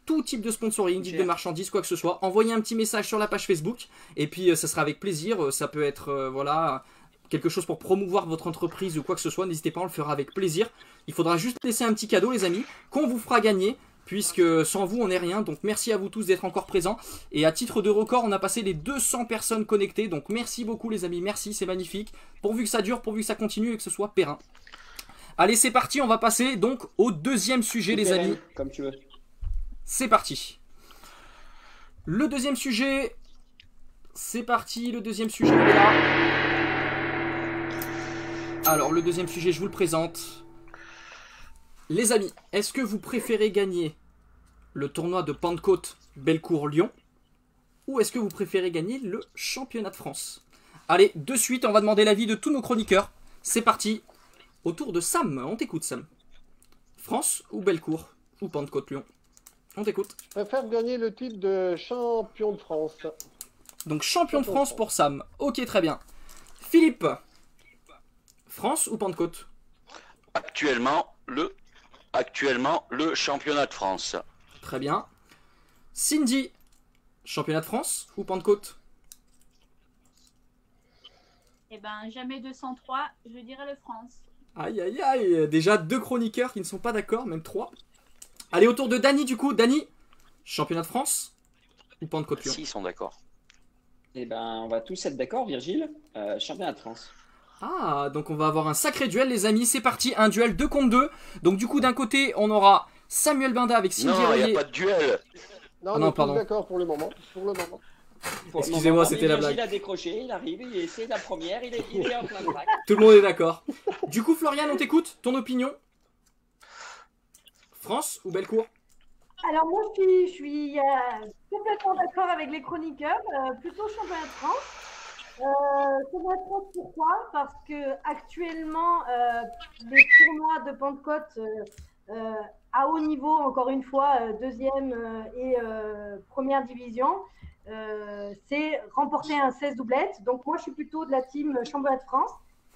tout type de sponsoring, type de marchandises, quoi que ce soit. Envoyez un petit message sur la page Facebook et puis ça sera avec plaisir. Ça peut être voilà, quelque chose pour promouvoir votre entreprise ou quoi que ce soit. N'hésitez pas, on le fera avec plaisir. Il faudra juste laisser un petit cadeau les amis qu'on vous fera gagner puisque sans vous on n'est rien. Donc merci à vous tous d'être encore présents. Et à titre de record, on a passé les 200 personnes connectées. Donc merci beaucoup les amis, merci, c'est magnifique. Pourvu que ça dure, pourvu que ça continue et que ce soit périn. Allez c'est parti, on va passer donc au deuxième sujet les amis. Comme tu veux. C'est parti. Le deuxième sujet. C'est parti, le deuxième sujet est là. Alors, le deuxième sujet, je vous le présente. Les amis, est-ce que vous préférez gagner le tournoi de Pentecôte Bellecour-Lyon ou est-ce que vous préférez gagner le championnat de France? Allez, de suite, on va demander l'avis de tous nos chroniqueurs. C'est parti. Autour de Sam, on t'écoute Sam. France ou Bellecour ou Pentecôte-Lyon? On t'écoute. Je préfère gagner le titre de champion de France. Donc champion de France pour Sam. Ok, très bien. Philippe, France ou Pentecôte? Actuellement, le championnat de France. Très bien. Cindy, championnat de France ou Pentecôte? Eh ben, jamais 203, je dirais le France. Aïe, aïe, aïe. Déjà 2 chroniqueurs qui ne sont pas d'accord, même 3. Allez, autour de Dany du coup. Dany, championnat de France ou Pentecôte-Lyon? Si, ils sont d'accord. Eh ben, on va tous être d'accord, Virgile. Championnat de France. Ah, donc on va avoir un sacré duel les amis. C'est parti, un duel 2 contre 2. Donc du coup, d'un côté, on aura Samuel Binda avec Cindy Non, il Royer. n'y a pas de duel. Non, Ah on non, est tous pardon. d'accord pour le moment. Pour le moment. Excusez-moi, c'était la Virgile blague. a décroché, il arrive, il essaie la première, il est en plein track. Tout le monde est d'accord. Du coup, Florian, on t'écoute. Ton opinion? France ou Bellecour? Alors moi, je suis complètement d'accord avec les chroniqueurs, plutôt championnat de France. Championnat de France, pourquoi? Parce que actuellement, les tournois de Pentecôte à haut niveau, encore une fois, deuxième et première division, c'est remporter un 16 doublette. Donc moi, je suis plutôt de la team championnat de France.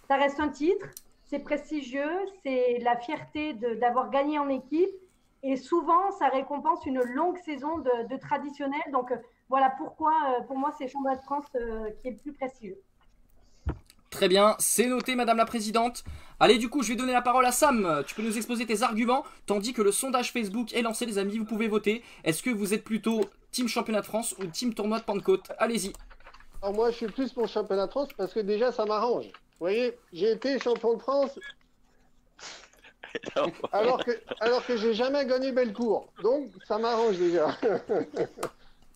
Ça reste un titre, c'est prestigieux, c'est la fierté d'avoir gagné en équipe. Et souvent, ça récompense une longue saison de traditionnel. Donc, voilà pourquoi, pour moi, c'est championnat de France qui est le plus prestigieux. Très bien, c'est noté Madame la Présidente. Allez, du coup, je vais donner la parole à Sam. Tu peux nous exposer tes arguments, tandis que le sondage Facebook est lancé, les amis. Vous pouvez voter. Est-ce que vous êtes plutôt team championnat de France ou team tournoi de Pentecôte? Allez-y. Alors moi, je suis plus pour le championnat de France parce que déjà, ça m'arrange. Vous voyez, j'ai été champion de France alors que j'ai jamais gagné Bellecour. Donc, ça m'arrange déjà.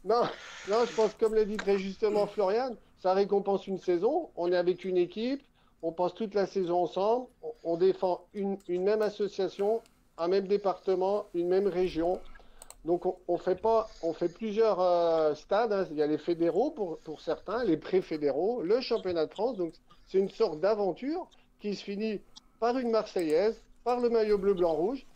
non, je pense, comme l'a dit très justement Florian, ça récompense une saison. On est avec une équipe, on passe toute la saison ensemble, on défend une même association, un même département, une même région. Donc, on fait plusieurs stades. Hein. Il y a les fédéraux pour certains, les pré-fédéraux, le championnat de France. Donc, c'est une sorte d'aventure qui se finit par une Marseillaise, par le maillot bleu, blanc, rouge.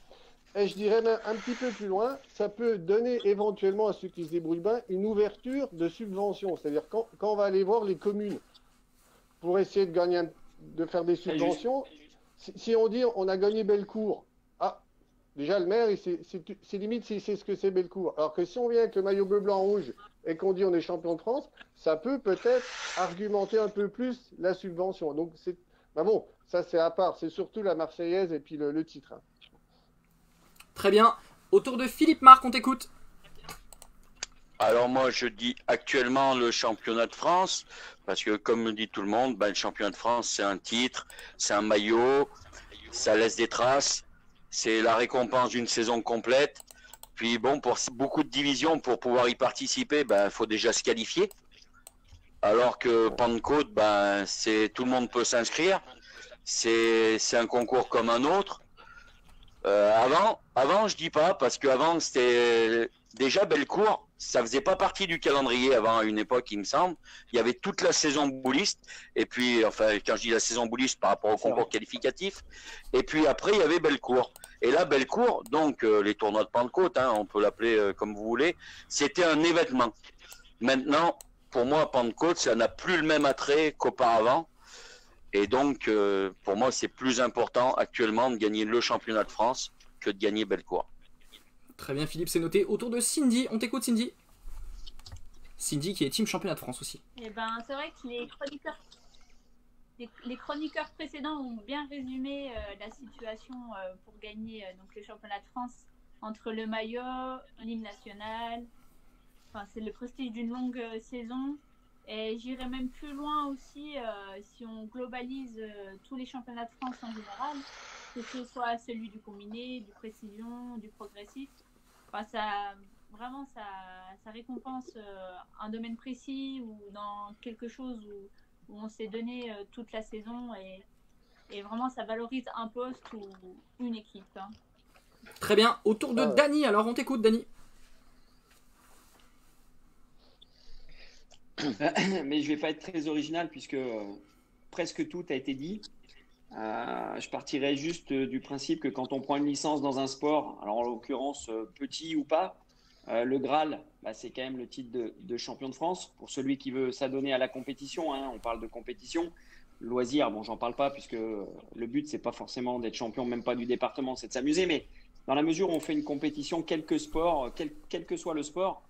Et je dirais même un petit peu plus loin, ça peut donner éventuellement à ceux qui se débrouillent bien une ouverture de subventions. C'est-à-dire quand on va aller voir les communes pour essayer de faire des subventions, si on dit on a gagné Bellecour, déjà le maire, c'est limite s'il sait ce que c'est Bellecour. Alors que si on vient avec le maillot bleu, blanc, rouge et qu'on dit on est champion de France, ça peut peut-être argumenter un peu plus la subvention. Donc bon, ça c'est à part, c'est surtout la Marseillaise et puis le titre. Hein. Très bien. Autour de Philippe Marc, on t'écoute. Alors moi je dis actuellement le championnat de France, parce que comme dit tout le monde, le championnat de France c'est un titre, c'est un maillot, ça laisse des traces, c'est la récompense d'une saison complète. Puis bon, pour beaucoup de divisions, pour pouvoir y participer, faut déjà se qualifier. Alors que Pentecôte, tout le monde peut s'inscrire. C'est un concours comme un autre. Avant, je dis pas, parce qu'avant, c'était déjà Bellecour. Ça faisait pas partie du calendrier avant, à une époque, il me semble. Il y avait toute la saison bouliste. Et puis, enfin, quand je dis la saison bouliste par rapport au concours qualificatif. Et puis après, il y avait Bellecour. Et là, Bellecour, donc les tournois de Pentecôte, hein, on peut l'appeler comme vous voulez, c'était un événement. Maintenant, pour moi, Pentecôte, ça n'a plus le même attrait qu'auparavant. Et donc, pour moi, c'est plus important actuellement de gagner le championnat de France que de gagner Bellecour. Très bien Philippe, c'est noté. Autour de Cindy, on t'écoute Cindy. Cindy qui est team championnat de France aussi. Eh ben, c'est vrai que les chroniqueurs précédents ont bien résumé la situation pour gagner donc le championnat de France entre le maillot, l'hymne national. Enfin, c'est le prestige d'une longue saison. Et j'irai même plus loin aussi si on globalise tous les championnats de France en général, que ce soit celui du combiné, du précision, du progressif. Enfin, ça récompense un domaine précis ou dans quelque chose où on s'est donné toute la saison et vraiment ça valorise un poste ou une équipe. Hein. Très bien. Autour de Dany, alors on t'écoute Dany. Mais je vais pas être très original puisque presque tout a été dit. Je partirais juste du principe que quand on prend une licence dans un sport, alors en l'occurrence petit ou pas, le Graal, c'est quand même le titre de champion de France. Pour celui qui veut s'adonner à la compétition, hein, on parle de compétition. Loisir, bon, j'en parle pas puisque le but, c'est pas forcément d'être champion, même pas du département, c'est de s'amuser. Mais dans la mesure où on fait une compétition, quel que soit le sport,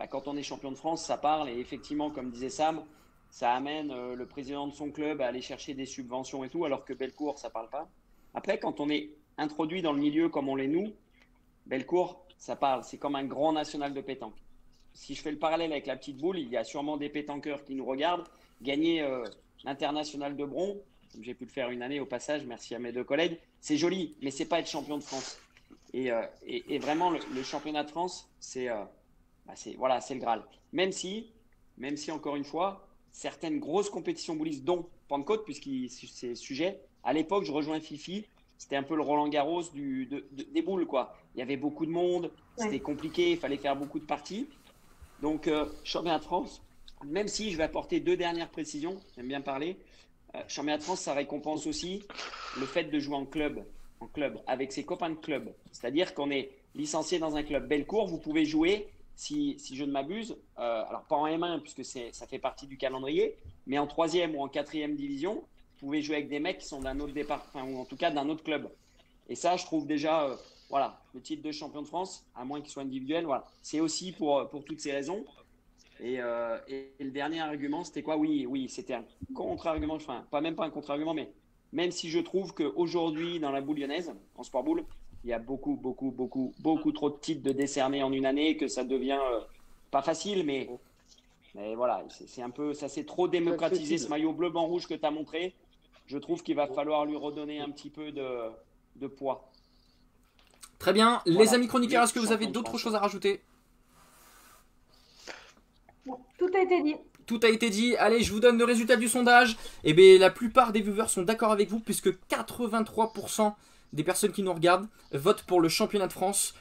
quand on est champion de France, ça parle. Et effectivement, comme disait Sam, ça amène le président de son club à aller chercher des subventions et tout, alors que Bellecour, ça parle pas. Après, quand on est introduit dans le milieu comme on l'est nous, Bellecour, ça parle. C'est comme un grand national de pétanque. Si je fais le parallèle avec la petite boule, il y a sûrement des pétanqueurs qui nous regardent. Gagner l'international de Bron, comme j'ai pu le faire une année au passage, merci à mes deux collègues, c'est joli, mais c'est pas être champion de France. Et vraiment, le championnat de France, c'est le Graal. Même si, encore une fois, certaines grosses compétitions boulistes, dont Pentecôte, puisque c'est sujet, à l'époque, je rejoins Fifi, c'était un peu le Roland-Garros des boules, quoi. Il y avait beaucoup de monde, c'était compliqué, il fallait faire beaucoup de parties. Donc, championnat de France, même si je vais apporter deux dernières précisions, j'aime bien parler, championnat de France, ça récompense aussi le fait de jouer en club, avec ses copains de club. C'est-à-dire qu'on est licencié dans un club Bellecour, vous pouvez jouer, si je ne m'abuse, alors pas en M1 puisque ça fait partie du calendrier, mais en 3e ou en 4e division, vous pouvez jouer avec des mecs qui sont d'un autre départ, ou en tout cas d'un autre club. Et ça, je trouve déjà, le titre de champion de France, à moins qu'il soit individuel, c'est aussi pour toutes ces raisons. Et le dernier argument, c'était quoi? Oui, c'était un contre-argument, enfin, même pas un contre-argument, mais même si je trouve qu'aujourd'hui, dans la boule lyonnaise, en sport boule, il y a beaucoup trop de titres de décernés en une année, que ça devient pas facile, mais voilà, c'est un peu, ça s'est trop démocratisé, ce maillot bleu, blanc, rouge que tu as montré. Je trouve qu'il va falloir lui redonner un petit peu de poids. Très bien. Les amis chroniqueurs, est-ce que vous avez d'autres choses à rajouter? Tout a été dit. Tout a été dit. Allez, je vous donne le résultat du sondage. Eh bien, la plupart des viewers sont d'accord avec vous, puisque 83% des personnes qui nous regardent votent pour le championnat de France.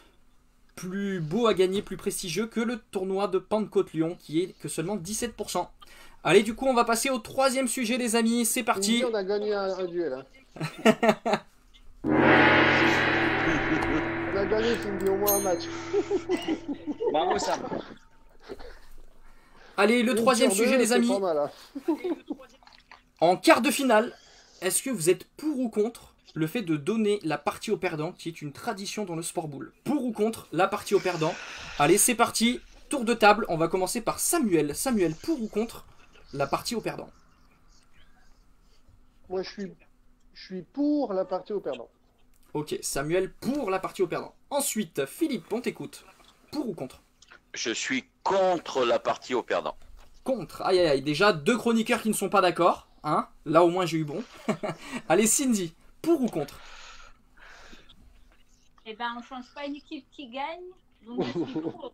Plus beau à gagner, plus prestigieux que le tournoi de Pentecôte-Lyon, qui est que seulement 17%. Allez, du coup, on va passer au troisième sujet, les amis. C'est parti. On a gagné un duel. Hein. On a gagné, Cindy, au moins un match. Bravo, Sam. Allez, le troisième sujet, les amis. Pas mal, hein. En quart de finale, est-ce que vous êtes pour ou contre le fait de donner la partie au perdant, qui est une tradition dans le sport boule? Pour ou contre la partie au perdant? Allez, c'est parti. Tour de table. On va commencer par Samuel. Samuel, pour ou contre la partie au perdant? Moi, je suis pour la partie au perdant. Ok, Samuel pour la partie au perdant. Ensuite, Philippe, on t'écoute. Pour ou contre? Je suis contre la partie au perdant. Contre. Aïe aïe aïe, déjà deux chroniqueurs qui ne sont pas d'accord. Hein, là au moins j'ai eu bon. Allez, Cindy, pour ou contre? Eh ben, on change pas une équipe qui gagne. Donc je suis pour.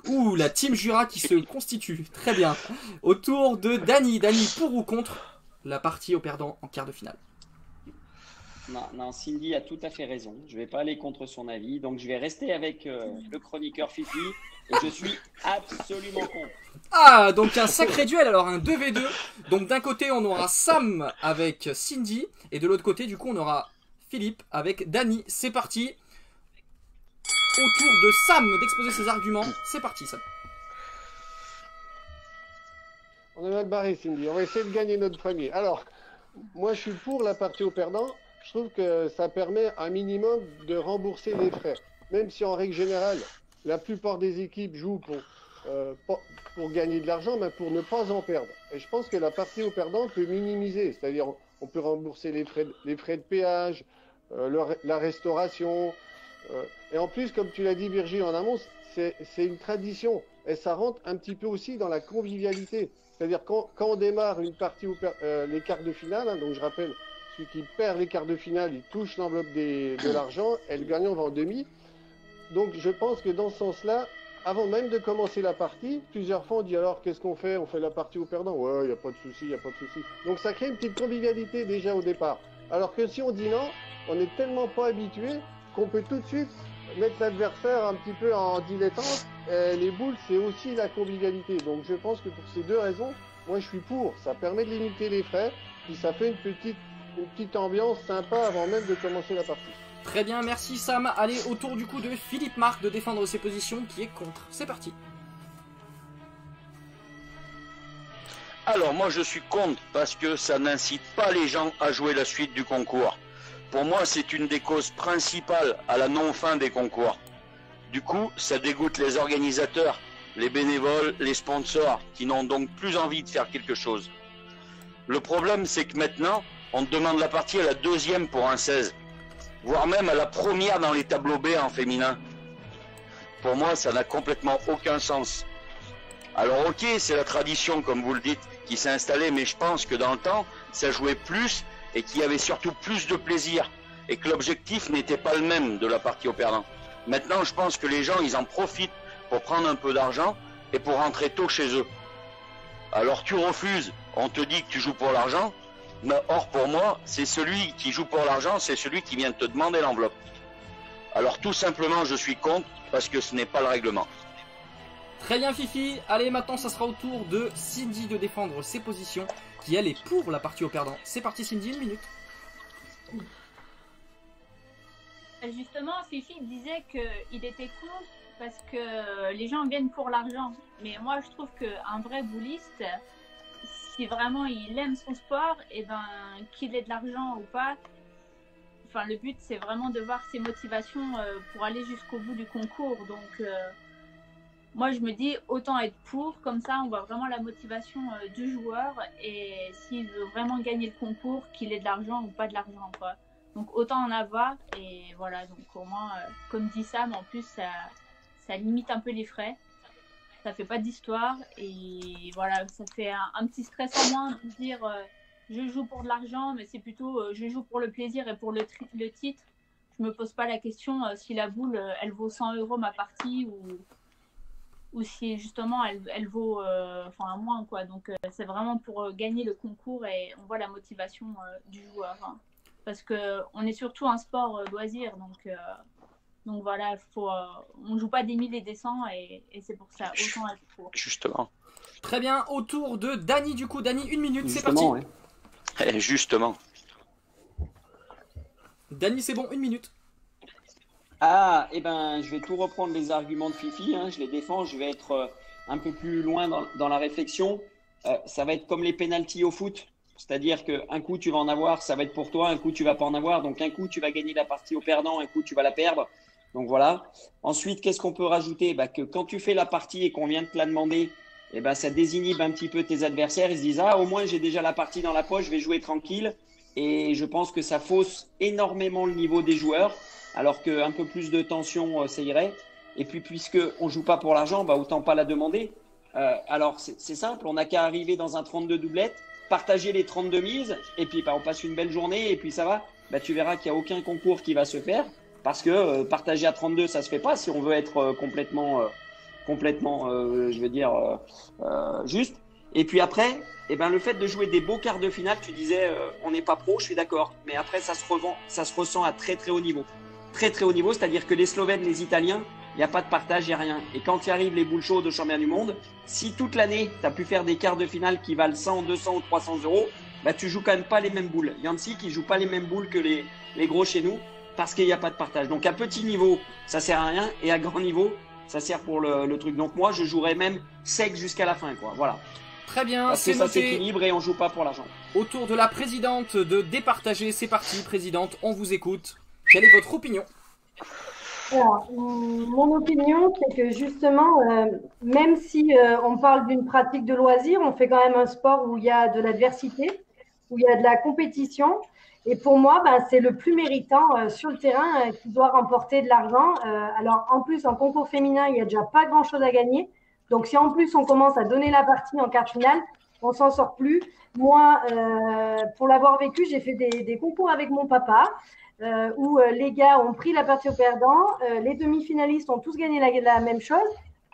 Ouh, la team Jura qui se constitue. Très bien. Autour de Dany. Dany, pour ou contre la partie au perdant en quart de finale? Non, non, Cindy a tout à fait raison. Je ne vais pas aller contre son avis. Donc, je vais rester avec le chroniqueur Fifi. Et je suis absolument contre. Ah, donc un sacré duel, alors un 2v2. Donc d'un côté, on aura Sam avec Cindy. Et de l'autre côté, du coup, on aura Philippe avec Dany. C'est parti. Au tour de Sam d'exposer ses arguments. C'est parti, Sam. On est mal barré, Cindy. On va essayer de gagner notre premier. Alors, moi, je suis pour la partie au perdant. Je trouve que ça permet un minimum de rembourser les frais. Même si, en règle générale, la plupart des équipes jouent pour gagner de l'argent, mais pour ne pas en perdre. Et je pense que la partie au perdant peut minimiser. C'est-à-dire, on peut rembourser les frais de péage, la restauration. Et en plus, comme tu l'as dit, Virgile, en amont, c'est une tradition. Et ça rentre un petit peu aussi dans la convivialité. C'est-à-dire, quand on démarre une partie, les quarts de finale, hein, donc je rappelle, celui qui perd les quarts de finale, il touche l'enveloppe de l'argent, et le gagnant va en demi. Donc, je pense que dans ce sens-là, avant même de commencer la partie, plusieurs fois on dit alors qu'est-ce qu'on fait? On fait la partie au perdant? Ouais, il n'y a pas de souci, il n'y a pas de souci. Donc, ça crée une petite convivialité déjà au départ. Alors que si on dit non, on n'est tellement pas habitué qu'on peut tout de suite mettre l'adversaire un petit peu en dilettante. Et les boules, c'est aussi la convivialité. Donc je pense que pour ces deux raisons, moi je suis pour. Ça permet de limiter les frais, puis ça fait une petite ambiance sympa avant même de commencer la partie. Très bien, merci Sam. Allez, au tour du coup de Philippe Marc de défendre ses positions qui est contre. C'est parti. Alors moi je suis contre parce que ça n'incite pas les gens à jouer la suite du concours. Pour moi c'est une des causes principales à la non-fin des concours. Du coup ça dégoûte les organisateurs, les bénévoles, les sponsors qui n'ont donc plus envie de faire quelque chose. Le problème c'est que maintenant on demande la partie à la deuxième pour un 16, voire même à la première dans les tableaux B en féminin. Pour moi ça n'a complètement aucun sens. Alors ok, c'est la tradition comme vous le dites qui s'est installée, mais je pense que dans le temps ça jouait plus et qu'il y avait surtout plus de plaisir et que l'objectif n'était pas le même de la partie au perdant. Maintenant je pense que les gens ils en profitent pour prendre un peu d'argent et pour rentrer tôt chez eux. Alors tu refuses, on te dit que tu joues pour l'argent, mais or pour moi c'est celui qui joue pour l'argent, c'est celui qui vient te demander l'enveloppe. Alors tout simplement je suis contre parce que ce n'est pas le règlement. Très bien Fifi, allez maintenant ça sera au tour de Cindy de défendre ses positions, qui elle est pour la partie au perdant. C'est parti Cindy, 1 minute. Justement, Fifi disait qu'il était contre parce que les gens viennent pour l'argent. Mais moi je trouve qu'un vrai bouliste, si vraiment il aime son sport, et ben qu'il ait de l'argent ou pas, enfin le but c'est vraiment de voir ses motivations pour aller jusqu'au bout du concours. Donc moi, je me dis, autant être pour, comme ça, on voit vraiment la motivation du joueur et s'il veut vraiment gagner le concours, qu'il ait de l'argent ou pas de l'argent, quoi. Donc, autant en avoir et voilà. Donc, au moins, comme dit Sam, en plus, ça limite un peu les frais. Ça fait pas d'histoire et voilà, ça fait un petit stress en moins de dire je joue pour de l'argent, mais c'est plutôt je joue pour le plaisir et pour le titre. Je me pose pas la question si la boule, elle vaut 100 € ma partie ou si justement elle vaut moins quoi. Donc c'est vraiment pour gagner le concours et on voit la motivation du joueur, hein. Parce que on est surtout un sport loisir, donc voilà, on joue pas des 1000 et des 100 et c'est pour ça autant être pour. Justement. Très bien, au tour de Dany du coup. Dany, 1 minute, c'est Justement, parti. ouais. Justement. Dany, c'est bon, 1 minute. Ah, eh ben, je vais tout reprendre les arguments de Fifi, hein, je les défends, je vais être un peu plus loin dans la réflexion. Ça va être comme les pénaltys au foot, c'est-à-dire qu'un coup tu vas en avoir, ça va être pour toi, un coup tu vas pas en avoir, donc un coup tu vas gagner la partie au perdant, un coup tu vas la perdre. Donc voilà. Ensuite, qu'est-ce qu'on peut rajouter? Que quand tu fais la partie et qu'on vient de te la demander, eh ben, ça désinhibe un petit peu tes adversaires. Ils se disent ah, au moins j'ai déjà la partie dans la poche, je vais jouer tranquille. Et je pense que ça fausse énormément le niveau des joueurs. Alors qu'un peu plus de tension, ça irait. Et puis, puisqu'on ne joue pas pour l'argent, autant pas la demander. Alors, c'est simple, on n'a qu'à arriver dans un 32 doublette, partager les 32 mises, et puis on passe une belle journée, et puis ça va. Tu verras qu'il n'y a aucun concours qui va se faire, parce que partager à 32, ça ne se fait pas si on veut être complètement juste. Et puis après, eh ben, le fait de jouer des beaux quarts de finale, tu disais, on n'est pas pro, je suis d'accord. Mais après, ça se ressent à très très haut niveau. Très très haut niveau, c'est-à-dire que les Slovènes, les Italiens, il n'y a pas de partage, il n'y a rien. Et quand il arrive les boules chaudes au championnat du monde, si toute l'année, tu as pu faire des quarts de finale qui valent 100, 200 ou 300 euros, bah, tu joues quand même pas les mêmes boules. Yancy qui joue pas les mêmes boules que les gros chez nous parce qu'il n'y a pas de partage. Donc à petit niveau, ça sert à rien et à grand niveau, ça sert pour le truc. Donc moi, je jouerais même sec jusqu'à la fin, quoi. Voilà. Très bien, parce que ça s'équilibre et on joue pas pour l'argent. Autour de la présidente de Départager, c'est parti, présidente, on vous écoute. Quelle est votre opinion? Alors, mon opinion, c'est que justement, même si on parle d'une pratique de loisir, on fait quand même un sport où il y a de l'adversité, où il y a de la compétition. Et pour moi, c'est le plus méritant sur le terrain qui doit remporter de l'argent. Alors, en plus, en concours féminin, il n'y a déjà pas grand-chose à gagner. Donc, si en plus, on commence à donner la partie en quart finale, on s'en sort plus. Moi, pour l'avoir vécu, j'ai fait des concours avec mon papa. Où les gars ont pris la partie au perdant, les demi-finalistes ont tous gagné la même chose,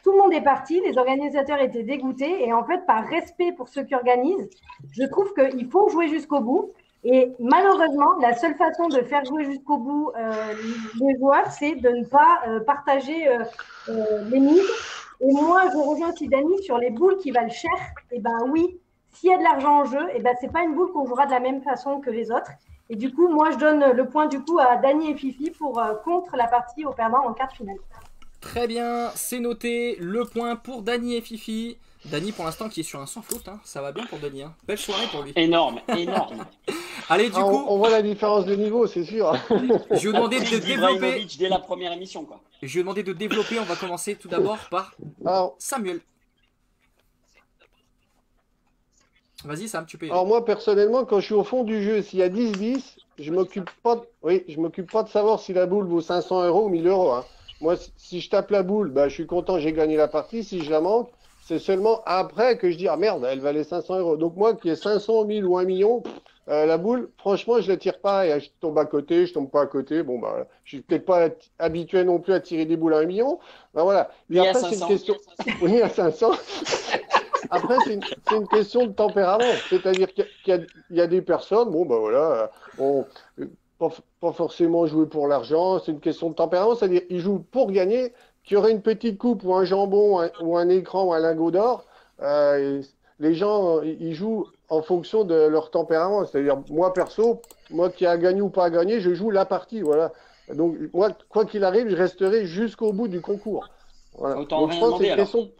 tout le monde est parti, les organisateurs étaient dégoûtés et en fait par respect pour ceux qui organisent, je trouve qu'il faut jouer jusqu'au bout et malheureusement la seule façon de faire jouer jusqu'au bout les joueurs c'est de ne pas partager les mises et moi je rejoins aussi Dani sur les boules qui valent cher, et oui, s'il y a de l'argent en jeu, et c'est pas une boule qu'on jouera de la même façon que les autres. Et du coup, moi, je donne le point du coup à Dani et Fifi pour contre la partie au perdant en quart finale. Très bien, c'est noté. Le point pour Dani et Fifi. Dani, pour l'instant, qui est sur un sans faute. Hein. Ça va bien pour Dani. Hein. Belle soirée pour lui. Énorme, énorme. Allez, du coup... On voit la différence de niveau, c'est sûr. Je vais vous demander de développer... dès la première émission, quoi. Je vais vous demander de développer. On va commencer tout d'abord par Samuel. Vas-y Sam, tu peux. Alors moi personnellement, quand je suis au fond du jeu, s'il y a 10-10, je m'occupe pas de savoir si la boule vaut 500 euros ou 1000 euros. Hein. Moi, si je tape la boule, je suis content, j'ai gagné la partie. Si je la manque, c'est seulement après que je dis ah merde, elle valait 500 euros. Donc moi, qui ai 500, 1000 ou 1 million, la boule, franchement, je la tire pas. Et je tombe à côté, je tombe pas à côté. Bon je suis peut-être pas habitué non plus à tirer des boules à 1 million. Voilà. Et après, c'est une question. Oui, à 500. Après, c'est une question de tempérament. C'est-à-dire qu'il y a des personnes, pas forcément jouer pour l'argent, c'est une question de tempérament. C'est-à-dire qu'ils jouent pour gagner, qu'il y aurait une petite coupe ou un jambon ou un écran ou un lingot d'or. Les gens, ils jouent en fonction de leur tempérament. C'est-à-dire, moi perso, moi qui a gagné ou pas à gagner, je joue la partie. Voilà. Donc, moi, quoi qu'il arrive, je resterai jusqu'au bout du concours. Voilà. Autant donc, rien je pense que c'est demander, une question.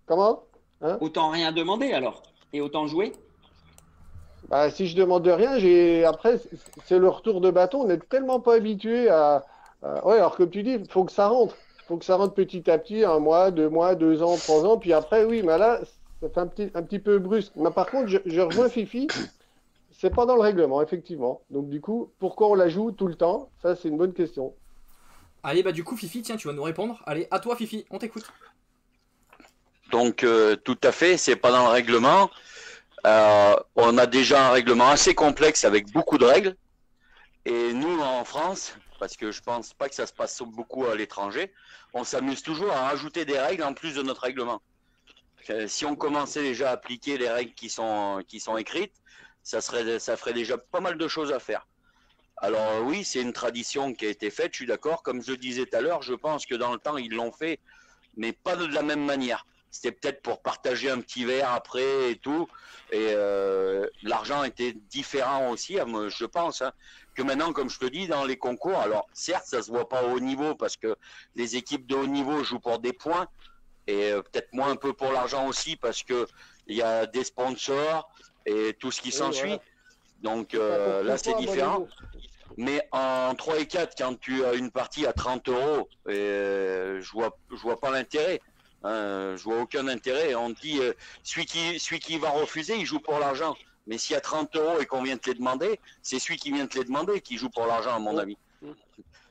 Comment? Hein? Autant rien demander alors. Et autant jouer. Si je demande rien, après, c'est le retour de bâton. On n'est tellement pas habitué à. Ouais, alors comme tu dis, il faut que ça rentre. Il faut que ça rentre petit à petit, 1 mois, 2 mois, 2 ans, 3 ans. Puis après, oui, mais là, ça fait un petit peu brusque. Mais par contre, je rejoins Fifi. C'est pas dans le règlement, effectivement. Donc du coup, pourquoi on la joue tout le temps? Ça, c'est une bonne question. Allez, du coup, Fifi, tiens, tu vas nous répondre. Allez, à toi, Fifi, on t'écoute. Donc, tout à fait, c'est pas dans le règlement. On a déjà un règlement assez complexe avec beaucoup de règles. Et nous, en France, parce que je pense pas que ça se passe beaucoup à l'étranger, on s'amuse toujours à rajouter des règles en plus de notre règlement. Si on commençait déjà à appliquer les règles qui sont écrites, ça ferait déjà pas mal de choses à faire. Alors oui, c'est une tradition qui a été faite, je suis d'accord. Comme je disais tout à l'heure, je pense que dans le temps, ils l'ont fait, mais pas de la même manière. C'était peut-être pour partager un petit verre après et tout. Et l'argent était différent aussi, je pense, hein, que maintenant, comme je te dis, dans les concours. Alors, certes, ça se voit pas au haut niveau parce que les équipes de haut niveau jouent pour des points et peut-être moins un peu pour l'argent aussi parce que il y a des sponsors et tout ce qui s'ensuit. Voilà. Donc là, c'est différent. Mais en 3 et 4, quand tu as une partie à 30 euros, je vois pas l'intérêt. Je vois aucun intérêt. On dit celui qui va refuser, il joue pour l'argent. Mais s'il y a 30 euros et qu'on vient te les demander, c'est celui qui vient te les demander qui joue pour l'argent, à mon avis.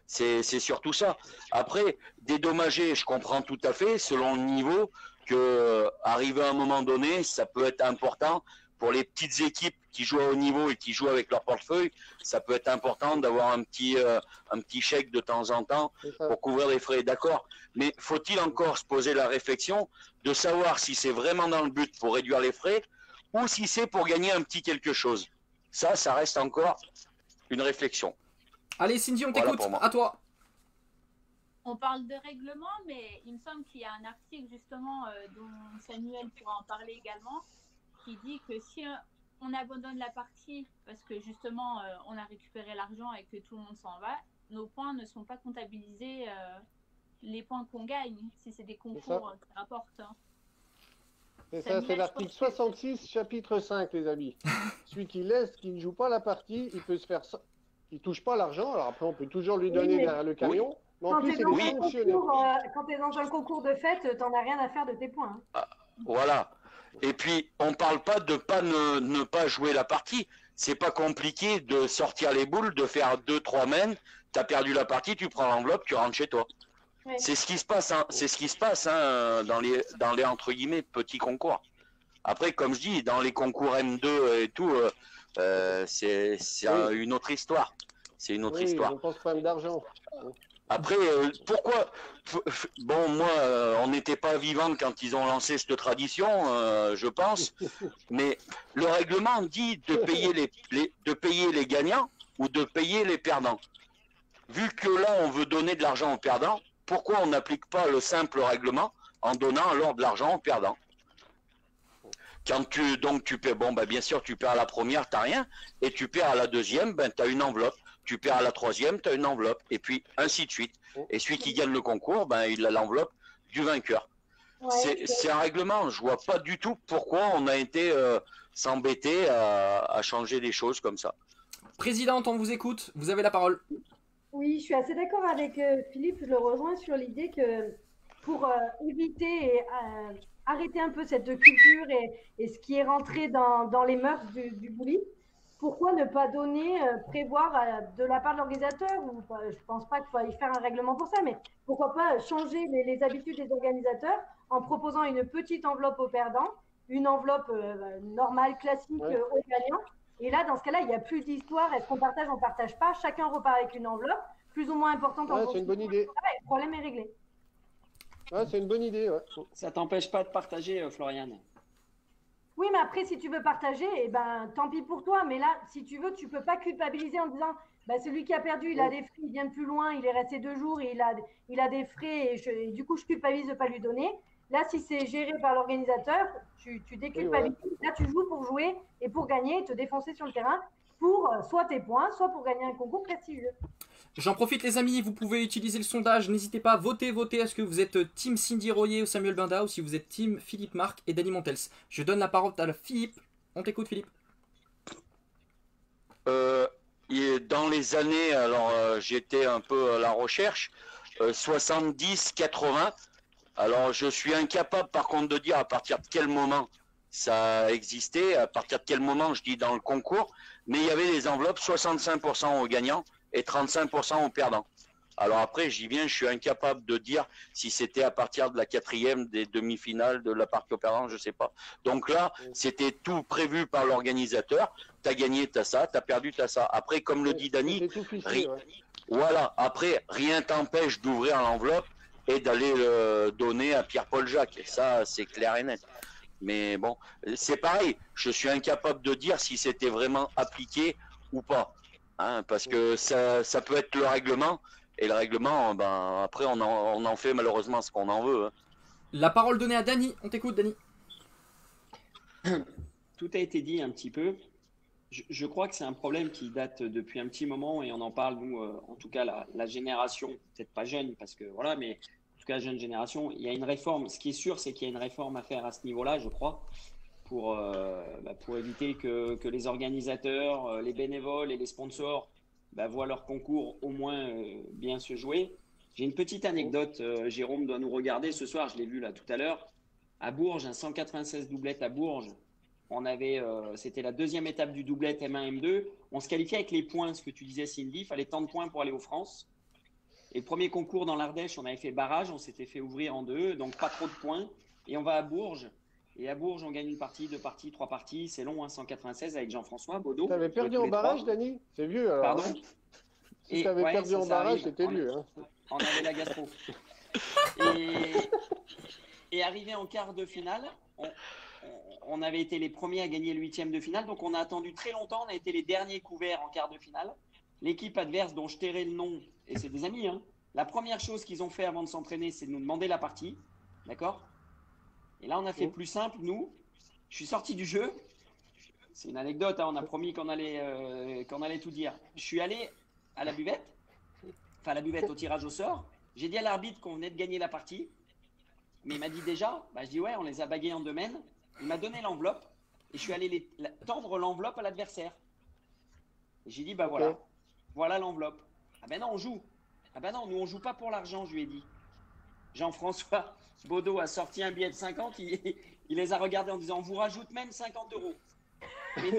C'est surtout ça. Après, dédommager, je comprends tout à fait, selon le niveau, que arrivé à un moment donné, ça peut être important pour les petites équipes qui jouent à haut niveau et qui jouent avec leur portefeuille, ça peut être important d'avoir un petit chèque de temps en temps pour couvrir les frais. D'accord. Mais faut-il encore se poser la réflexion de savoir si c'est vraiment dans le but pour réduire les frais ou si c'est pour gagner un petit quelque chose. Ça reste encore une réflexion. Allez, Cindy, on t'écoute. À toi. On parle de règlement, mais il me semble qu'il y a un article justement dont Samuel pourra en parler également, qui dit que si on abandonne la partie parce que justement on a récupéré l'argent et que tout le monde s'en va, nos points ne sont pas comptabilisés les points qu'on gagne, si c'est des concours qui rapportent. Hein. C'est ça, c'est l'article 66, chapitre 5, les amis. Celui qui laisse, qui ne joue pas la partie, il peut se faire... Il touche pas l'argent, alors après on peut toujours lui donner derrière le camion. Oui. Quand tu es dans un concours de fête, tu n'en as rien à faire de tes points. Hein. Ah, voilà. Et puis, on ne parle pas de ne pas jouer la partie. C'est pas compliqué de sortir les boules, de faire 2-3 mains. Tu as perdu la partie, tu prends l'enveloppe, tu rentres chez toi. Oui. C'est ce qui se passe, hein. C'est ce qui se passe dans les entre guillemets petits concours. Après, comme je dis, dans les concours M2 et tout, c'est une autre histoire. C'est une autre histoire. On pense pas d'argent. Après, pourquoi bon, moi, on n'était pas vivant quand ils ont lancé cette tradition, je pense. Mais le règlement dit de payer les gagnants ou de payer les perdants. Vu que là, on veut donner de l'argent aux perdants, pourquoi on n'applique pas le simple règlement en donnant alors de l'argent aux perdants? Quand tu perds, bon, bien sûr, tu perds à la première, t'as rien, et tu perds à la deuxième, t'as une enveloppe. Tu perds à la troisième, tu as une enveloppe, et puis ainsi de suite. Et celui qui gagne le concours, il a l'enveloppe du vainqueur. Ouais, c'est un règlement. Je vois pas du tout pourquoi on a été s'embêter à changer des choses comme ça. Présidente, on vous écoute. Vous avez la parole. Oui, je suis assez d'accord avec Philippe. Je le rejoins sur l'idée que pour éviter et arrêter un peu cette culture et ce qui est rentré dans les mœurs du bully, pourquoi ne pas prévoir de la part de l'organisateur, ou je pense pas qu'il faille faire un règlement pour ça, mais pourquoi pas changer les habitudes des organisateurs en proposant une petite enveloppe aux perdants, une enveloppe normale, classique aux gagnants. Et là, dans ce cas-là, il n'y a plus d'histoire. Est-ce qu'on partage, on ne partage pas? Chacun repart avec une enveloppe plus ou moins importante. C'est une bonne idée. Et le problème est réglé. C'est une bonne idée. Ouais. Ça t'empêche pas de partager, Floriane? Oui, mais après, si tu veux partager, tant pis pour toi. Mais là, si tu veux, tu peux pas culpabiliser en disant, celui qui a perdu, il a des frais, il vient de plus loin, il est resté 2 jours, et il a des frais, et du coup, je culpabilise de pas lui donner. Là, si c'est géré par l'organisateur, tu déculpabilises. Oui, ouais. Là, tu joues pour jouer et pour gagner et te défoncer sur le terrain pour soit tes points, soit pour gagner un concours prestigieux. J'en profite, les amis, vous pouvez utiliser le sondage. N'hésitez pas à voter. Est-ce que vous êtes team Cindy Royer ou Samuel Binda, ou si vous êtes team Philippe Marc et Dany Montels? Je donne la parole à Philippe. On t'écoute, Philippe. Dans les années, alors j'étais un peu à la recherche, 70, 80. Alors je suis incapable par contre de dire à partir de quel moment ça existait, à partir de quel moment je dis dans le concours, mais il y avait des enveloppes 65% aux gagnants et 35% aux perdants. Alors après, j'y viens, je suis incapable de dire si c'était à partir de la 4e, des demi-finales, de la partie aux perdants, je sais pas. Donc là, c'était tout prévu par l'organisateur. T'as gagné, t'as ça, t'as perdu, t'as ça. Après, comme le dit Dany, voilà. Après, rien t'empêche d'ouvrir l'enveloppe et d'aller le donner à Pierre-Paul Jacques. Et ça, c'est clair et net. Mais bon, c'est pareil. Je suis incapable de dire si c'était vraiment appliqué ou pas. Hein, parce que ça peut être le règlement. Et le règlement, après, on en fait malheureusement ce qu'on en veut. Hein. La parole donnée à Dany. On t'écoute, Dany. Tout a été dit un petit peu. Je crois que c'est un problème qui date depuis un petit moment et on en parle, nous, en tout cas, la génération, peut-être pas jeune, parce que voilà, mais en tout cas, jeune génération, il y a une réforme. Ce qui est sûr, c'est qu'il y a une réforme à faire à ce niveau-là, je crois, pour éviter que les organisateurs, les bénévoles et les sponsors voient leur concours au moins bien se jouer. J'ai une petite anecdote, Jérôme doit nous regarder ce soir, je l'ai vu là tout à l'heure. À Bourges, un 196 doublette à Bourges. On avait, c'était la deuxième étape du doublette M1, M2. On se qualifiait avec les points, ce que tu disais, Cindy. Il fallait tant de points pour aller aux France. Et le premier concours dans l'Ardèche, on avait fait barrage. On s'était fait ouvrir en deux, donc pas trop de points. Et on va à Bourges. Et à Bourges, on gagne une partie, 2 parties, 3 parties. C'est long, hein, 196 avec Jean-François Baudot. T'avais perdu en barrage, Dany? C'est vieux alors. Pardon? Si t'avais perdu en barrage, c'était vieux. Hein. On avait la gastro. Et arrivé en quart de finale, on avait été les premiers à gagner le 8e de finale. Donc on a attendu très longtemps. On a été les derniers couverts en quart de finale. L'équipe adverse, dont je tairai le nom, et c'est des amis, hein, la première chose qu'ils ont fait avant de s'entraîner, c'est de nous demander la partie. D'accord? Et là, on a fait plus simple, nous. Je suis sorti du jeu. C'est une anecdote, hein, on a promis qu'on allait tout dire. Je suis allé à la buvette, enfin à la buvette au tirage au sort. J'ai dit à l'arbitre qu'on venait de gagner la partie. Mais il m'a dit déjà, je dis ouais, on les a bagués en 2 mènes. Il m'a donné l'enveloppe et je suis allé tendre l'enveloppe à l'adversaire. Et j'ai dit, voilà l'enveloppe. Ah ben non, on joue. Ah ben non, nous on joue pas pour l'argent, je lui ai dit. Jean-François Baudot a sorti un billet de 50, il les a regardés en disant, on vous rajoute même 50 €. Mais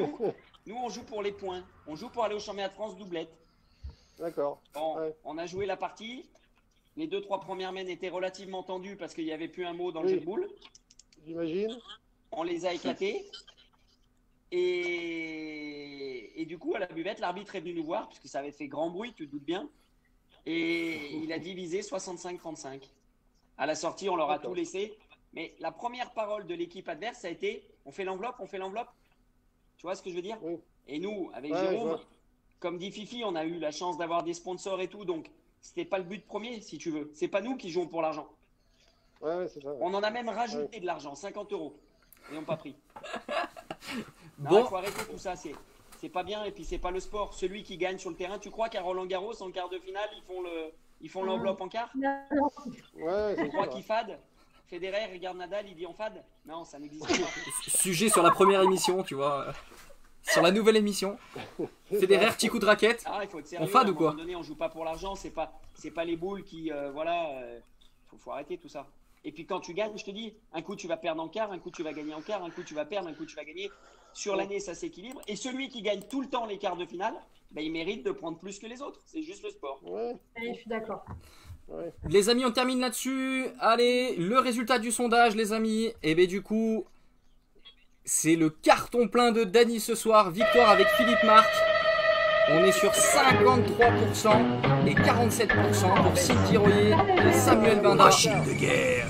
nous on joue pour les points. On joue pour aller au championnat de France doublette. D'accord. Bon, on a joué la partie. Les 2-3 premières mènes étaient relativement tendues parce qu'il n'y avait plus un mot dans le jeu de boules. J'imagine. On les a éclatés. Et du coup, à la buvette, l'arbitre est venu nous voir, puisque ça avait fait grand bruit, tu te doutes bien. Et il a divisé 65-35. À la sortie, on leur a tout laissé. Mais la première parole de l'équipe adverse, ça a été « on fait l'enveloppe, on fait l'enveloppe ». Tu vois ce que je veux dire? Oui. Et nous, avec Jérôme, comme dit Fifi, on a eu la chance d'avoir des sponsors et tout, donc c'était pas le but premier, si tu veux. C'est pas nous qui jouons pour l'argent. Ouais, c'est ça. On en a même rajouté de l'argent, 50 €. Ils n'ont pas pris. Bon. Il faut arrêter tout ça, c'est pas bien et puis c'est pas le sport. Celui qui gagne sur le terrain, tu crois qu'à Roland Garros, en quart de finale, ils font l'enveloppe en quart? Ouais, Tu crois qu'ils fadent? Federer, regarde Nadal, il dit en fade? Non, ça n'existe pas. Sujet sur la première émission, tu vois. Sur la nouvelle émission. Federer, petit coup de raquette. Ah, il faut être sérieux. On fade à ou quoi? un moment donné, on joue pas pour l'argent, c'est pas les boules qui, faut arrêter tout ça. Et puis quand tu gagnes, je te dis, un coup tu vas perdre en quart, un coup tu vas gagner en quart, un coup tu vas perdre, un coup tu vas gagner. Sur l'année, ça s'équilibre. Et celui qui gagne tout le temps les quarts de finale, il mérite de prendre plus que les autres. C'est juste le sport. Ouais. Je suis d'accord. Ouais. Les amis, on termine là-dessus. Allez, le résultat du sondage, les amis. Et bien du coup, c'est le carton plein de Dany ce soir. Victoire avec Philippe Marc. On est sur 53% et 47% pour Cynthia Royer et Samuel Binder. Machine de guerre.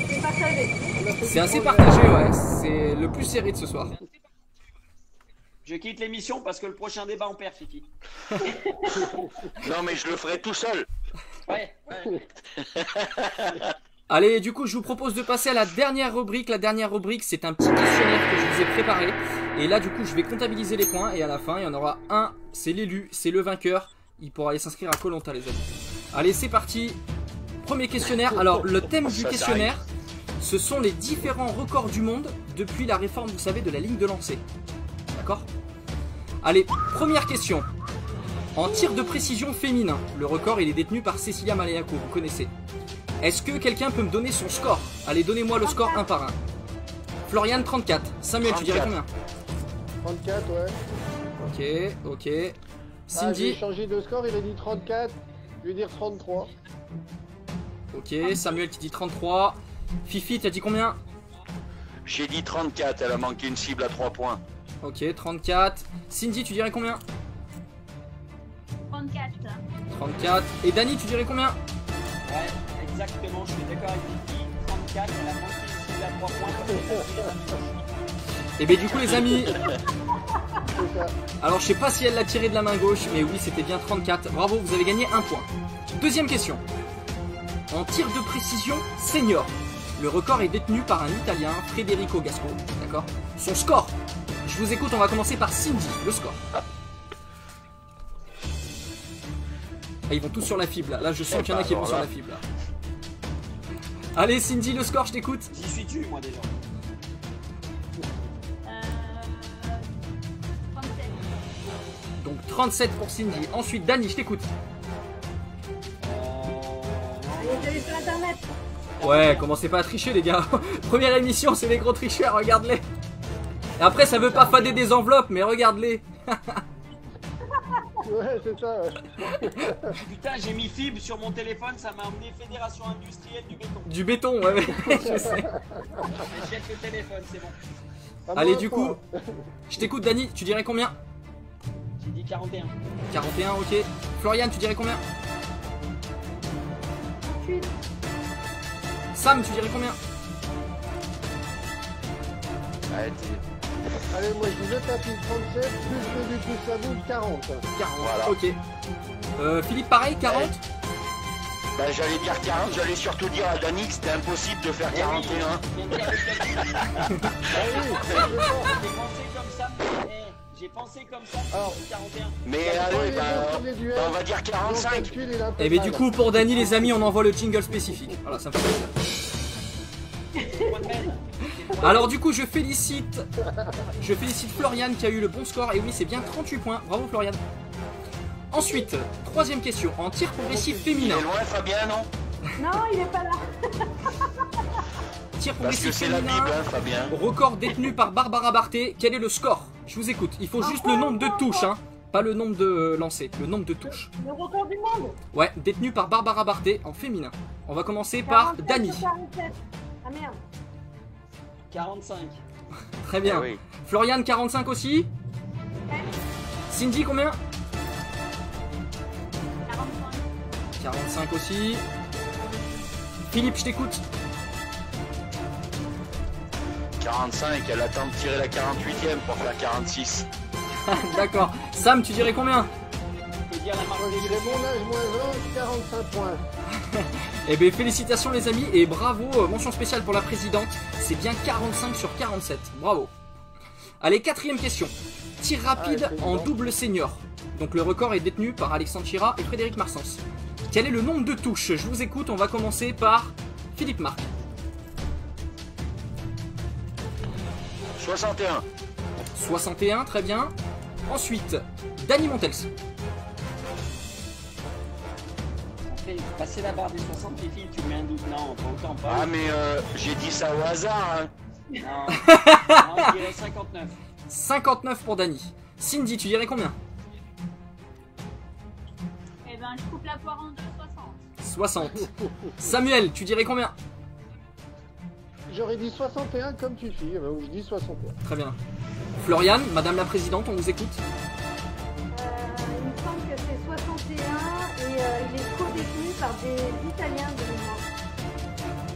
C'est partagé. C'est assez partagé, ouais. C'est le plus serré de ce soir. Je quitte l'émission parce que le prochain débat, on perd, Fifi. Non, mais je le ferai tout seul. Ouais. Allez, du coup, je vous propose de passer à la dernière rubrique. La dernière rubrique, c'est un petit questionnaire que je vous ai préparé. Et là, du coup, je vais comptabiliser les points. Et à la fin, il y en aura un. C'est l'élu, c'est le vainqueur. Il pourra aller s'inscrire à Koh Lanta, les amis. Allez, c'est parti. Premier questionnaire. Alors, le thème du questionnaire, ce sont les différents records du monde depuis la réforme, vous savez, de la ligne de lancer. D'accord? Allez, première question. En tir de précision féminin, le record, il est détenu par Cecilia Maleaco, vous connaissez. Est-ce que quelqu'un peut me donner son score? Allez, donnez-moi le score un par un. Florian, 34. Samuel, 34. Tu dirais combien? 34, ouais. Ok. Cindy. J'ai Cindy. changé de score, il a dit 34. Je vais dire 33. Ok, Samuel qui dit 33. Fifi, t'as dit combien? J'ai dit 34, elle a manqué une cible à 3 points. Ok, 34. Cindy, tu dirais combien? 34. 34. Et Dany, tu dirais combien? Ouais, exactement, je suis d'accord avec Fifi. 34, elle a manqué une cible à 3 points. Et bien du coup les amis, alors je sais pas si elle l'a tiré de la main gauche, mais oui c'était bien 34. Bravo, vous avez gagné un point. Deuxième question. En tir de précision senior, le record est détenu par un Italien, Federico Gasco. D'accord? Son score. Je vous écoute, on va commencer par Cindy, le score. Ah, ils vont tous sur la fibre là. Là je sens qu'il y en a qui vont sur la fibre là. Allez Cindy, le score, je t'écoute. J'y suis tu moi déjà. 37. Donc 37 pour Cindy. Ensuite Dany, je t'écoute. Allez, allez sur internet. Ouais, commencez pas à tricher les gars. Première émission, c'est les gros tricheurs, regarde-les. Et après ça veut pas fader des enveloppes, mais regarde-les. Ouais, c'est ça. Ouais. Putain, j'ai mis fibre sur mon téléphone, ça m'a emmené Fédération Industrielle du Béton. Du béton, ouais, je sais. Je jette le téléphone, c'est bon. Ah, Allez, bon, du coup, je t'écoute, Dani, tu dirais combien? J'ai dit 41. 41, ok. Florian, tu dirais combien? 38. Sam, tu dirais combien? Allez, moi je dis le tapis 37, plus le but plus la boule 40. 40, Voilà. ok. Philippe, pareil, 40? Ben, j'allais dire 40, j'allais surtout dire à Dani que c'était impossible de faire 41. Ah oui, J'ai pensé comme ça, Alors, 41. Mais Dans allez, les ben, bons sur les duels, on va dire on 45. calcule, il est un peu Et bien mal. du coup, pour Dani, les amis, on envoie le jingle spécifique. Voilà, ça me fait plaisir. Point de mène. Alors du coup, je félicite Florian qui a eu le bon score. Et oui, c'est bien 38 points. Bravo Florian. Ensuite, troisième question. En tir progressif Il féminin. est loin, Fabien, non? Non, il est pas là. Tir Parce que progressif c'est la féminin. Bible, hein, Fabien. Record détenu par Barbara Barthé. Quel est le score? Je vous écoute. Il faut juste le nombre de touches, hein. Pas le nombre de lancers. Le nombre de touches. Le record du monde. Ouais, détenu par Barbara Barthé en féminin. On va commencer par 47 Dani. sur 47. Ah merde. 45. Très bien. Ah oui. Florian, 45 aussi. Cindy, combien? 45. 45 aussi. Philippe, je t'écoute. 45, elle attend de tirer la 48e pour faire 46. D'accord. Sam, tu dirais combien? Je peux dire la marque Moi je des dirais mon âge moins 20, 45 points. Eh bien, félicitations les amis et bravo, mention spéciale pour la présidente. C'est bien 45 sur 47. Bravo. Allez, quatrième question. Tir rapide en double senior. Donc le record est détenu par Alexandre Chira et Frédéric Marsens. Quel est le nombre de touches? Je vous écoute, on va commencer par Philippe Marc. 61. 61, très bien. Ensuite, Dani Montels. Après, passer la barre des 60, les filles, tu mets un doute. Non, pas autant, pas. Ah, mais j'ai dit ça au hasard, hein. Non, non, je dirais 59. 59 pour Dani. Cindy, tu dirais combien? Eh ben, je coupe la poire en deux, 60. 60. Samuel, tu dirais combien? J'aurais dit 61 comme tu fis, je dis 61. Très bien. Florian, Madame la Présidente, on vous écoute. Il me semble que c'est 61 et il est co-détenu par des Italiens de mémoire.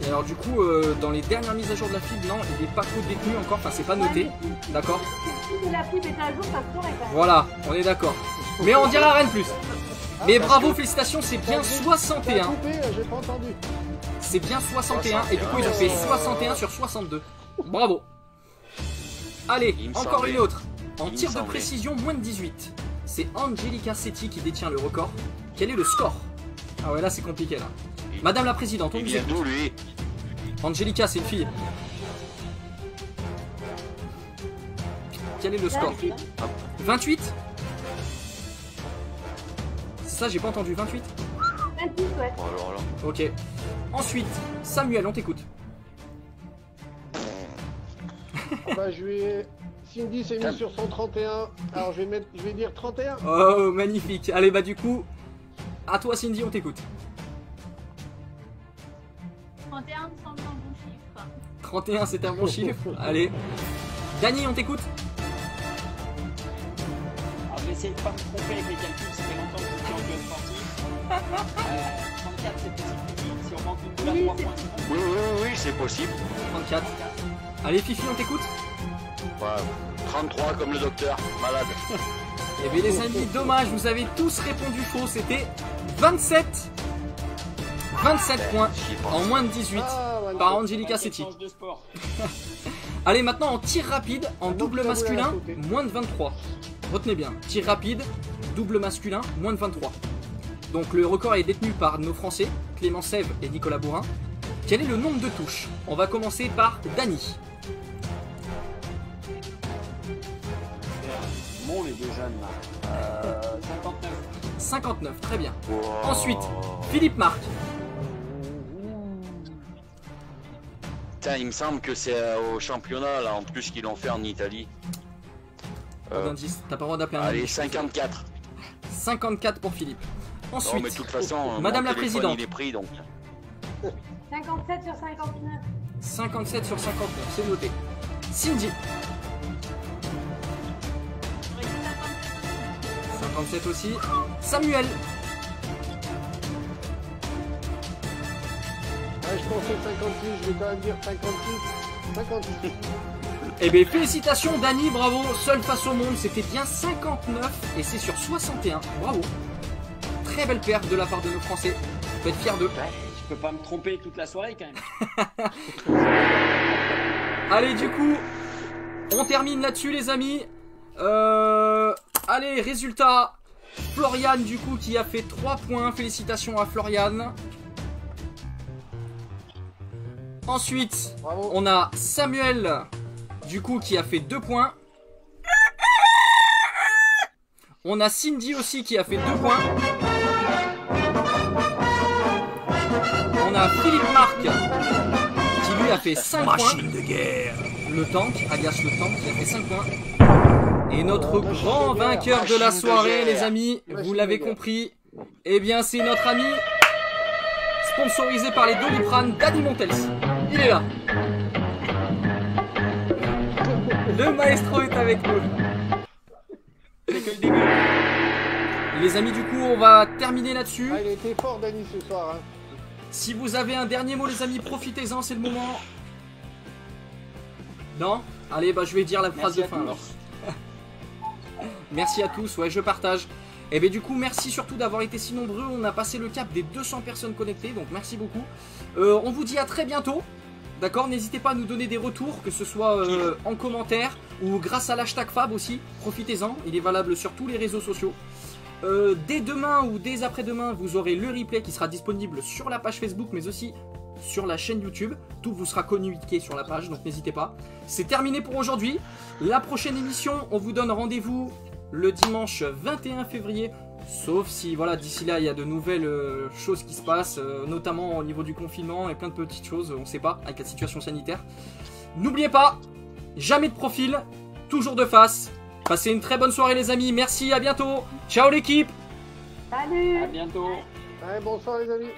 Et alors du coup, dans les dernières mises à jour de la FIB, non, il n'est pas co-détenu encore, enfin c'est pas noté. Ouais, mais si- D'accord. Si la FIB est à jour, ça se saurait quand même. Voilà, on est d'accord. Mais on dira rien de plus. Mais bravo, félicitations, c'est bien Ça a 61. coupé, j'ai pas entendu. C'est bien 61. Et du coup, ils ont fait 61 sur 62. Bravo. Allez, Il me encore semblait. une autre. En Il me tir de semblait. précision, moins de 18. C'est Angelica Setti qui détient le record. Quel est le score? Ah ouais, là c'est compliqué là. Madame la Présidente, on Il vous vient écoute. d'où, lui? Angelica, c'est une fille. Quel est le score? 28? Ça, j'ai pas entendu. 28? 28, ouais. Oh, alors là. Ok. Ensuite, Samuel, on t'écoute. Bah, je vais... Cindy s'est mis sur son 31, alors je vais dire 31. Oh, magnifique. Allez, bah du coup, à toi Cindy, on t'écoute. 31 me semble un bon chiffre. 31, c'est un bon chiffre. Allez. Dani, on t'écoute. Alors, je vais essayer de pas me tromper avec les calculs, ça fait longtemps que je suis en jeu sportif. 34, c'est possible. Si on manque une boule à 3 points, c'est bon. Oui, c'est possible. 34. Allez, Fifi, on t'écoute. Ouais. 33 comme le docteur, malade. Eh bien, les amis, dommage, vous avez tous répondu faux. C'était 27. 27 points J'y pense. en moins de 18 Ah, ouais, par ouais. Angelica Quel Setti. change de sport. Allez, maintenant en tir rapide, en double ça, vous l'avez masculin, sauté. moins de 23. Retenez bien, tir rapide, double masculin, moins de 23. Donc le record est détenu par nos Français, Clément Sèvres et Nicolas Bourrin. Quel est le nombre de touches? On va commencer par Dani. Bon, les deux jeunes là. 59. 59, très bien. Wow. Ensuite, Philippe Marc. Putain, il me semble que c'est au championnat, là, en plus, qu'ils l'ont fait en Italie. Pas d'indice, t'as pas le droit d'appeler un Allez, indice. 54. 54 pour Philippe. Non, Ensuite, mais de toute façon, Madame mon la téléphone, Présidente. il est pris, donc. 57 sur 59. 57 sur 59, c'est noté. Cindy, J'aurais dit 57. 57 aussi. Samuel, Je pensais 56, je vais quand même dire 56. 56. eh bien félicitations Dany, bravo. Seul face au monde, c'était bien 59 et c'est sur 61. Bravo. Très belle perte de la part de nos Français. On peut être fiers d'eux. Ouais, je peux pas me tromper toute la soirée quand même. Allez, du coup, on termine là-dessus, les amis. Allez, résultat. Florian, du coup, qui a fait 3 points. Félicitations à Florian. Ensuite, Bravo. on a Samuel, du coup, qui a fait 2 points. On a Cindy aussi, qui a fait 2 points. On a Philippe Marc, qui lui a fait 5 points. Machine de guerre. Le tank, alias le tank, qui a fait 5 points. Et notre grand vainqueur de la soirée, les amis, vous l'avez compris, eh bien c'est notre ami, sponsorisé par les Doliprane, Dany Montels. Il est là. Le maestro est avec nous. C'est que le début. Les amis, du coup, on va terminer là-dessus. Ah, il était fort, Dany, ce soir. Hein. Si vous avez un dernier mot, les amis, profitez-en, c'est le moment. Non? Allez, bah je vais dire la phrase Merci de à fin tous. alors. Merci à tous, ouais, je partage. Et bien du coup, merci surtout d'avoir été si nombreux. On a passé le cap des 200 personnes connectées, donc merci beaucoup. On vous dit à très bientôt. D'accord, n'hésitez pas à nous donner des retours, que ce soit en commentaire ou grâce à l'hashtag Fab aussi. Profitez-en, il est valable sur tous les réseaux sociaux. Dès demain ou dès après-demain, vous aurez le replay qui sera disponible sur la page Facebook, mais aussi sur la chaîne YouTube. Tout vous sera communiqué sur la page, donc n'hésitez pas. C'est terminé pour aujourd'hui. La prochaine émission, on vous donne rendez-vous le dimanche 21 février. Sauf si, voilà, d'ici là, il y a de nouvelles choses qui se passent, notamment au niveau du confinement et plein de petites choses, on ne sait pas, avec la situation sanitaire. N'oubliez pas, jamais de profil, toujours de face. Passez une très bonne soirée, les amis. Merci, à bientôt. Ciao, l'équipe. Salut. À bientôt. Allez, bonsoir, les amis.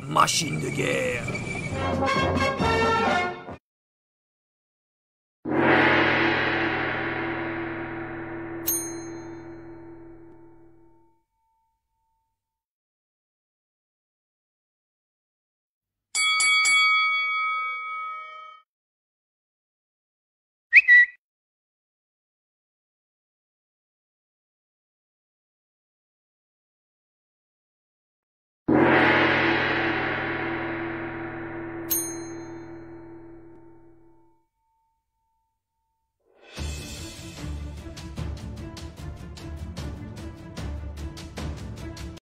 Machine de guerre.